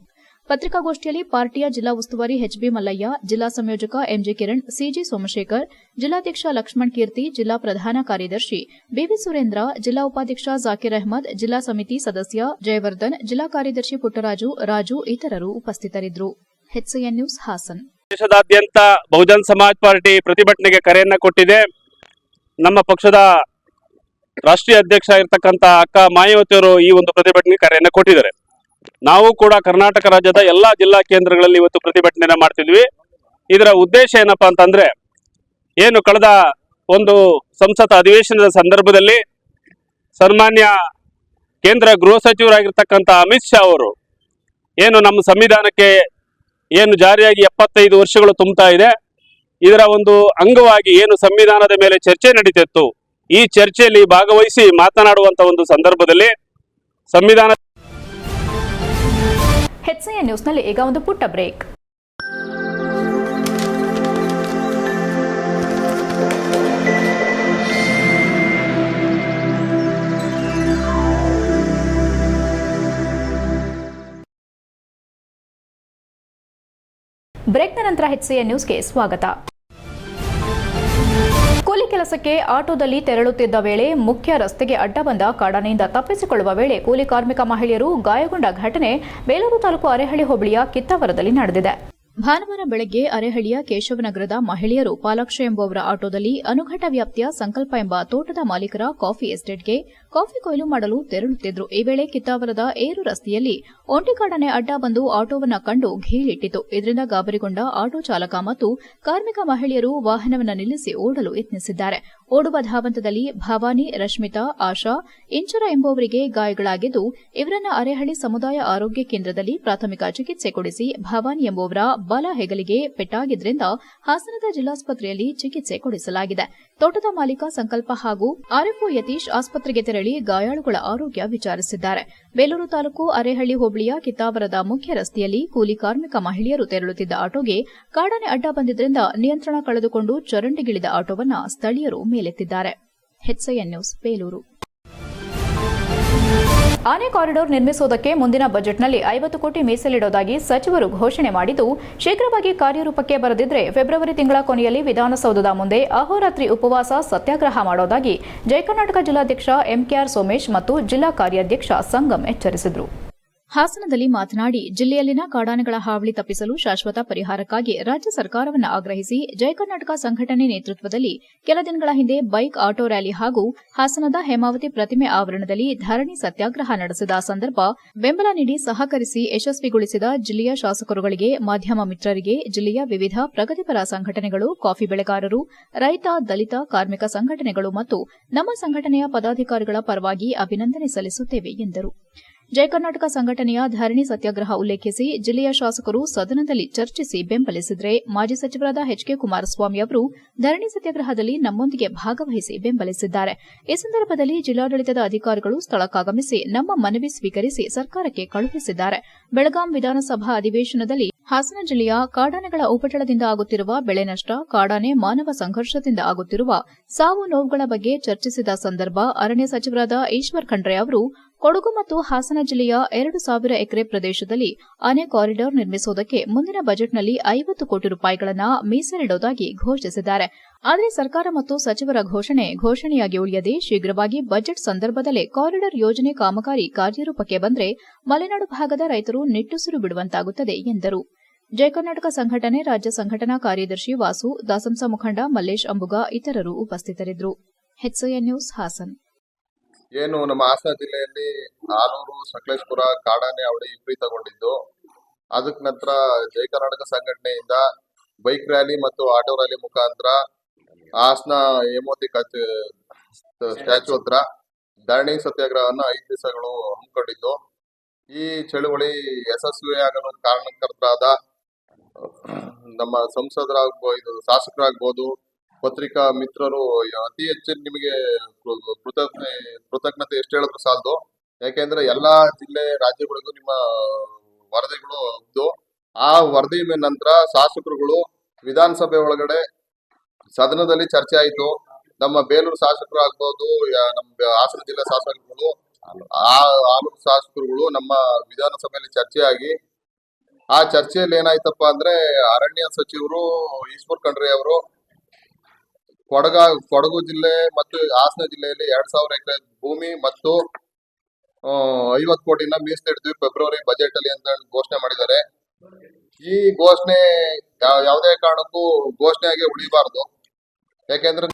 ಪತ್ರಿಕಾಗೋಷ್ಠಿಯಲ್ಲಿ ಪಾರ್ಟಿಯ ಜಿಲ್ಲಾ ಉಸ್ತುವಾರಿ ಎಚ್ಬಿ ಮಲ್ಲಯ್ಯ, ಜಿಲ್ಲಾ ಸಂಯೋಜಕ ಎಂಜೆ ಕಿರಣ್, ಸಿಜಿ ಸೋಮಶೇಖರ್, ಜಿಲ್ಲಾಧ್ಯಕ್ಷ ಲಕ್ಷ್ಮಣ್ ಕೀರ್ತಿ, ಜಿಲ್ಲಾ ಪ್ರಧಾನ ಕಾರ್ಯದರ್ಶಿ ಬಿವಿ ಸುರೇಂದ್ರ, ಜಿಲ್ಲಾ ಉಪಾಧ್ಯಕ್ಷ ಜಾಕಿರ್ ಅಹ್ಮದ್, ಜಿಲ್ಲಾ ಸಮಿತಿ ಸದಸ್ಯ ಜಯವರ್ಧನ್, ಜಿಲ್ಲಾ ಕಾರ್ಯದರ್ಶಿ ಪುಟ್ಟರಾಜು, ರಾಜು ಇತರರು ಉಪಸ್ಥಿತರಿದ್ದರು. HCN news Hassan. ದೇಶದಾದ್ಯಂತ ಬಹುಜನ್ ಸಮಾಜ್ ಪಾರ್ಟಿ ಪ್ರತಿಭಟನೆಗೆ ಕರೆಯನ್ನ ಕೊಟ್ಟಿದೆ. ನಮ್ಮ ಪಕ್ಷದ ರಾಷ್ಟ್ರೀಯ ಅಧ್ಯಕ್ಷ ಇರತಕ್ಕಂತ ಅಕ್ಕ ಮಾಯಾವತಿಯವರು ಈ ಒಂದು ಪ್ರತಿಭಟನೆಗೆ ಕರೆಯನ್ನ ಕೊಟ್ಟಿದ್ದಾರೆ. ನಾವು ಕೂಡ ಕರ್ನಾಟಕ ರಾಜ್ಯದ ಎಲ್ಲಾ ಜಿಲ್ಲಾ ಕೇಂದ್ರಗಳಲ್ಲಿ ಇವತ್ತು ಪ್ರತಿಭಟನೆಯನ್ನ ಮಾಡ್ತಿದ್ವಿ. ಇದರ ಉದ್ದೇಶ ಏನಪ್ಪಾ ಅಂತಂದ್ರೆ, ಏನು ಕಳೆದ ಒಂದು ಸಂಸತ್ ಅಧಿವೇಶನದ ಸಂದರ್ಭದಲ್ಲಿ ಸನ್ಮಾನ್ಯ ಕೇಂದ್ರ ಗೃಹ ಸಚಿವರಾಗಿರ್ತಕ್ಕಂಥ ಅಮಿತ್ ಶಾ ಅವರು ಏನು ನಮ್ಮ ಸಂವಿಧಾನಕ್ಕೆ ಏನು ಜಾರಿಯಾಗಿ 75 ವರ್ಷಗಳು ತುಂಬುತ್ತಾ ಇದೆ, ಇದರ ಒಂದು ಅಂಗವಾಗಿ ಏನು ಸಂವಿಧಾನದ ಮೇಲೆ ಚರ್ಚೆ ನಡೀತಿತ್ತು, ಈ ಚರ್ಚೆಯಲ್ಲಿ ಭಾಗವಹಿಸಿ ಮಾತನಾಡುವಂತ ಒಂದು ಸಂದರ್ಭದಲ್ಲಿ ಸಂವಿಧಾನ. HCN ನ್ಯೂಸ್ನಲ್ಲಿ ಈಗ ಒಂದು ಪುಟ್ಟ ಬ್ರೇಕ್. ಬ್ರೇಕ್ನ ನಂತರ HCN ನ್ಯೂಸ್ಗೆ ಸ್ವಾಗತ. ಕೂಲಿ ಕೆಲಸಕ್ಕೆ ಆಟೋದಲ್ಲಿ ತೆರಳುತ್ತಿದ್ದ ವೇಳೆ ಮುಖ್ಯ ರಸ್ತೆಗೆ ಅಡ್ಡ ಬಂದ ಕಾಡಾನೆಯಿಂದ ತಪ್ಪಿಸಿಕೊಳ್ಳುವ ವೇಳೆ ಕೂಲಿ ಕಾರ್ಮಿಕ ಮಹಿಳೆಯರು ಗಾಯಗೊಂಡ ಘಟನೆ ಬೇಲೂರು ತಾಲೂಕು ಅರೇಹಳ್ಳಿ ಹೋಬಳಿಯ ಕಿತ್ತಾವರದಲ್ಲಿ ನಡೆದಿದೆ. ಭಾನುವಾರ ಬೆಳಗ್ಗೆ ಅರೇಹಳ್ಳಿಯ ಕೇಶವನಗರದ ಮಹಿಳೆಯರು ಪಾಲಾಕ್ಷ ಎಂಬುವವರ ಆಟೋದಲ್ಲಿ ಅನುಘಟ ವ್ಯಾಪ್ತಿಯ ಸಂಕಲ್ಪ ಎಂಬ ತೋಟದ ಮಾಲೀಕರ ಕಾಫಿ ಎಸ್ಟೇಟ್ಗೆ ಕಾಫಿ ಕೊಯ್ಲು ಮಾಡಲು ತೆರಳುತ್ತಿದ್ದರು. ಈ ವೇಳೆ ಕಿತ್ತಾವರದ ಏರು ರಸ್ತೆಯಲ್ಲಿ ಒಂಟಿಕಾಡನೆ ಅಡ್ಡ ಬಂದು ಆಟೋವನ್ನ ಕಂಡು ಘೀಳಿಟ್ಟಿತು. ಇದರಿಂದ ಗಾಬರಿಗೊಂಡ ಆಟೋ ಚಾಲಕ ಮತ್ತು ಕಾರ್ಮಿಕ ಮಹಿಳೆಯರು ವಾಹನವನ್ನು ನಿಲ್ಲಿಸಿ ಓಡಲು ಯತ್ನಿಸಿದ್ದಾರೆ. ಓಡುವ ಧಾವಂತದಲ್ಲಿ ಭವಾನಿ, ರಶ್ಮಿತಾ, ಆಶಾ, ಇಂಚರ ಎಂಬುವವರಿಗೆ ಗಾಯಗಳಾಗಿದ್ದು ಇವರನ್ನ ಅರೇಹಳ್ಳಿ ಸಮುದಾಯ ಆರೋಗ್ಯ ಕೇಂದ್ರದಲ್ಲಿ ಪ್ರಾಥಮಿಕ ಚಿಕಿತ್ಸೆ ಕೊಡಿಸಿ ಭವಾನಿ ಎಂಬುವರ ಬಲ ಹೆಗಲಿಗೆ ಪೆಟ್ಟಾಗಿದ್ದರಿಂದ ಹಾಸನದ ಜಿಲ್ಲಾಸ್ಪತ್ರೆಯಲ್ಲಿ ಚಿಕಿತ್ಸೆ ಕೊಡಿಸಲಾಗಿದೆ. ತೋಟದ ಮಾಲೀಕ ಸಂಕಲ್ಪ ಹಾಗೂ ಆರ್ಎಫ್ಒ ಯತೀಶ್ ಆಸ್ಪತ್ರೆಗೆ ತೆರಳಿ ಗಾಯಾಳುಗಳ ಆರೋಗ್ಯ ವಿಚಾರಿಸಿದ್ದಾರೆ. ಬೇಲೂರು ತಾಲೂಕು ಅರೇಹಳ್ಳಿ ಹೋಬಳಿಯ ಕಿತ್ತಾವರದ ಮುಖ್ಯ ರಸ್ತೆಯಲ್ಲಿ ಕೂಲಿ ಕಾರ್ಮಿಕ ಮಹಿಳೆಯರು ತೆರಳುತ್ತಿದ್ದ ಆಟೋಗೆ ಕಾಡಾನೆ ಅಡ್ಡ ಬಂದಿದ್ದರಿಂದ ನಿಯಂತ್ರಣ ಕಳೆದುಕೊಂಡು ಚರಂಡಿಗಿಳಿದ ಆಟೋವನ್ನು ಸ್ಥಳೀಯರು ಮೇಲೆತ್ತಿದ್ದಾರೆ. HCN news Belur. ಆನೆ ಕಾರಿಡಾರ್ ನಿರ್ಮಿಸುವುದಕ್ಕೆ ಮುಂದಿನ ಬಜೆಟ್ನಲ್ಲಿ 50 ಕೋಟಿ ಮೀಸಲಿಡುವುದಾಗಿ ಸಚಿವರು ಘೋಷಣೆ ಮಾಡಿದ್ದು, ಶೀಘ್ರವಾಗಿ ಕಾರ್ಯರೂಪಕ್ಕೆ ಬರದಿದ್ದರೆ ಫೆಬ್ರವರಿ ತಿಂಗಳ ಕೊನೆಯಲ್ಲಿ ವಿಧಾನಸೌಧದ ಮುಂದೆ ಅಹೋರಾತ್ರಿ ಉಪವಾಸ ಸತ್ಯಾಗ್ರಹ ಮಾಡುವುದಾಗಿ ಜಯಕರ್ನಾಟಕ ಜಿಲ್ಲಾಧ್ಯಕ್ಷ ಎಂಕೆಆರ್ ಸೋಮೇಶ್ ಮತ್ತು ಜಿಲ್ಲಾ ಕಾರ್ಯಾಧ್ಯಕ್ಷ ಸಂಗಮ್ ಎಚ್ಚರಿಸಿದರು. ಹಾಸನದಲ್ಲಿ ಮಾತನಾಡಿ, ಜಿಲ್ಲೆಯಲ್ಲಿನ ಕಾಡಾನೆಗಳ ಹಾವಳಿ ತಪ್ಪಿಸಲು ಶಾಶ್ವತ ಪರಿಹಾರಕ್ಕಾಗಿ ರಾಜ್ಯ ಸರ್ಕಾರವನ್ನು ಆಗ್ರಹಿಸಿ ಜಯಕರ್ನಾಟಕ ಸಂಘಟನೆ ನೇತೃತ್ವದಲ್ಲಿ ಕೆಲ ದಿನಗಳ ಹಿಂದೆ ಬೈಕ್ ಆಟೋ ರ್ಯಾಲಿ ಹಾಗೂ ಹಾಸನದ ಹೇಮಾವತಿ ಪ್ರತಿಮೆ ಆವರಣದಲ್ಲಿ ಧರಣಿ ಸತ್ಯಾಗ್ರಹ ನಡೆಸಿದ ಸಂದರ್ಭ ಬೆಂಬಲ ನೀಡಿ ಸಹಕರಿಸಿ ಯಶಸ್ವಿಗೊಳಿಸಿದ ಜಿಲ್ಲೆಯ ಶಾಸಕರುಗಳಿಗೆ, ಮಾಧ್ಯಮ ಮಿತ್ರರಿಗೆ, ಜಿಲ್ಲೆಯ ವಿವಿಧ ಪ್ರಗತಿಪರ ಸಂಘಟನೆಗಳು, ಕಾಫಿ ಬೆಳೆಗಾರರು, ರೈತ, ದಲಿತ, ಕಾರ್ಮಿಕ ಸಂಘಟನೆಗಳು ಮತ್ತು ನಮ್ಮ ಸಂಘಟನೆಯ ಪದಾಧಿಕಾರಿಗಳ ಪರವಾಗಿ ಅಭಿನಂದನೆ ಸಲ್ಲಿಸುತ್ತೇವೆ ಎಂದರು. ಜಯಕರ್ನಾಟಕ ಸಂಘಟನೆಯ ಧರಣಿ ಸತ್ಯಾಗ್ರಹ ಉಲ್ಲೇಖಿಸಿ ಜಿಲ್ಲೆಯ ಶಾಸಕರು ಸದನದಲ್ಲಿ ಚರ್ಚಿಸಿ ಬೆಂಬಲಿಸಿದರೆ ಮಾಜಿ ಸಚಿವರಾದ ಎಚ್.ಕೆ. ಕುಮಾರಸ್ವಾಮಿ ಅವರು ಧರಣಿ ಸತ್ಯಾಗ್ರಹದಲ್ಲಿ ನಮ್ಮೊಂದಿಗೆ ಭಾಗವಹಿಸಿ ಬೆಂಬಲಿಸಿದ್ದಾರೆ. ಈ ಸಂದರ್ಭದಲ್ಲಿ ಜಿಲ್ಲಾಡಳಿತದ ಅಧಿಕಾರಿಗಳು ಸ್ಥಳಕ್ಕಾಗಮಿಸಿ ನಮ್ಮ ಮನವಿ ಸ್ವೀಕರಿಸಿ ಸರ್ಕಾರಕ್ಕೆ ಕಳುಹಿಸಿದ್ದಾರೆ. ಬೆಳಗಾಂ ವಿಧಾನಸಭಾ ಅಧಿವೇಶನದಲ್ಲಿ ಹಾಸನ ಜಿಲ್ಲೆಯ ಕಾಡಾನೆಗಳ ಉಪಟಳದಿಂದ ಆಗುತ್ತಿರುವ ಬೆಳೆ ನಷ್ಟ, ಕಾಡಾನೆ ಮಾನವ ಸಂಘರ್ಷದಿಂದ ಆಗುತ್ತಿರುವ ಸಾವು ನೋವುಗಳ ಬಗ್ಗೆ ಚರ್ಚಿಸಿದ ಸಂದರ್ಭ ಅರಣ್ಯ ಸಚಿವರಾದ ಈಶ್ವರ್ ಖಂಡ್ರೆ ಅವರು ಕೊಡಗು ಮತ್ತು ಹಾಸನ ಜಿಲ್ಲೆಯ 2,000 ಎಕರೆ ಪ್ರದೇಶದಲ್ಲಿ ಆನೆ ಕಾರಿಡಾರ್ ನಿರ್ಮಿಸುವುದಕ್ಕೆ ಮುಂದಿನ ಬಜೆಟ್ನಲ್ಲಿ 50 ಕೋಟಿ ರೂಪಾಯಿಗಳನ್ನು ಮೀಸಲಿಡುವುದಾಗಿ ಘೋಷಿಸಿದ್ದಾರೆ. ಆದರೆ ಸರ್ಕಾರ ಮತ್ತು ಸಚಿವರ ಘೋಷಣೆಯಾಗಿ ಉಳಿಯದೆ ಶೀಘ್ರವಾಗಿ ಬಜೆಟ್ ಸಂದರ್ಭದಲ್ಲೇ ಕಾರಿಡಾರ್ ಯೋಜನೆ ಕಾಮಗಾರಿ ಕಾರ್ಯರೂಪಕ್ಕೆ ಬಂದರೆ ಮಲೆನಾಡು ಭಾಗದ ರೈತರು ನಿಟ್ಟುಸಿರು ಬಿಡುವಂತಾಗುತ್ತದೆ ಎಂದರು. ಜಯಕರ್ನಾಟಕ ಸಂಘಟನೆ ರಾಜ್ಯ ಸಂಘಟನಾ ಕಾರ್ಯದರ್ಶಿ ವಾಸು, ದಾಸಂಸ ಮುಖಂಡ ಮಲ್ಲೇಶ್ ಅಂಬುಗ ಇತರರು ಉಪಸ್ಥಿತರಿದ್ದರು. HCN news Hassan. ಏನು ನಮ್ಮ ಹಾಸನ ಜಿಲ್ಲೆಯಲ್ಲಿ ಆಲೂರು, ಸಕಲೇಶಪುರ ಕಾಡಾನೆ ಅವಳಿ ವಿಪರೀತಗೊಂಡಿದ್ದು, ಅದಕ್ಕೆ ನಂತರ ಜಯ ಕರ್ನಾಟಕ ಸಂಘಟನೆಯಿಂದ ಬೈಕ್ ರ್ಯಾಲಿ ಮತ್ತು ಆಟೋ ರ್ಯಾಲಿ ಮುಖಾಂತರ ಹಾಸನ ಹೇಮಾವತಿ ಸ್ಟ್ಯಾಚು ಹತ್ರ ಧರಣಿ ಸತ್ಯಾಗ್ರಹವನ್ನು 5 ದಿವಸಗಳು ಹಮ್ಮಿಕೊಂಡಿದ್ದು, ಈ ಚಳುವಳಿ ಯಶಸ್ವಿಯಾಗಲು ಕಾರಣಕರ್ತರಾದ ನಮ್ಮ ಸಂಸದರಾಗ್ಬೋದು, ಶಾಸಕರಾಗ್ಬೋದು, ಪತ್ರಿಕಾ ಮಿತ್ರರು ಅತಿ ಹೆಚ್ಚು ನಿಮಗೆ ಕೃತಜ್ಞತೆ ಎಷ್ಟು ಹೇಳಿದ್ರು ಸಾಲದು. ಯಾಕೆಂದ್ರೆ ಎಲ್ಲಾ ಜಿಲ್ಲೆ ರಾಜ್ಯಗಳಿಗೂ ನಿಮ್ಮ ವರದಿಗಳು ಇದ್ದು, ಆ ವರದಿ ನಂತರ ಶಾಸಕರುಗಳು ವಿಧಾನಸಭೆ ಒಳಗಡೆ ಸದನದಲ್ಲಿ ಚರ್ಚೆ ಆಯಿತು. ನಮ್ಮ ಬೇಲೂರು ಶಾಸಕರು ಆಗ್ಬೋದು, ನಮ್ಮ ಹಾಸನ ಜಿಲ್ಲಾ ಶಾಸಕರುಗಳು, ಆಲೂರು ಶಾಸಕರುಗಳು ನಮ್ಮ ವಿಧಾನಸಭೆಯಲ್ಲಿ ಚರ್ಚೆ ಆಗಿ, ಆ ಚರ್ಚೆಯಲ್ಲಿ ಏನಾಯ್ತಪ್ಪ ಅಂದ್ರೆ ಅರಣ್ಯ ಸಚಿವರು ಈಶ್ವರ್ ಖಂಡ್ರೆ ಅವರು ಕೊಡಗು ಜಿಲ್ಲೆ ಮತ್ತು ಹಾಸನ ಜಿಲ್ಲೆಯಲ್ಲಿ 2,000 ಎಕರೆ ಭೂಮಿ ಮತ್ತು 50 ಕೋಟಿನ ಮೀಸಲಿಡ್ತೀವಿ ಫೆಬ್ರವರಿ ಬಜೆಟ್ ಅಲ್ಲಿ ಅಂತ ಘೋಷಣೆ ಮಾಡಿದ್ದಾರೆ. ಈ ಘೋಷಣೆ ಯಾವುದೇ ಕಾರಣಕ್ಕೂ ಘೋಷಣೆಯಾಗಿ ಉಳಿಬಾರದು. ಯಾಕೆಂದ್ರೆ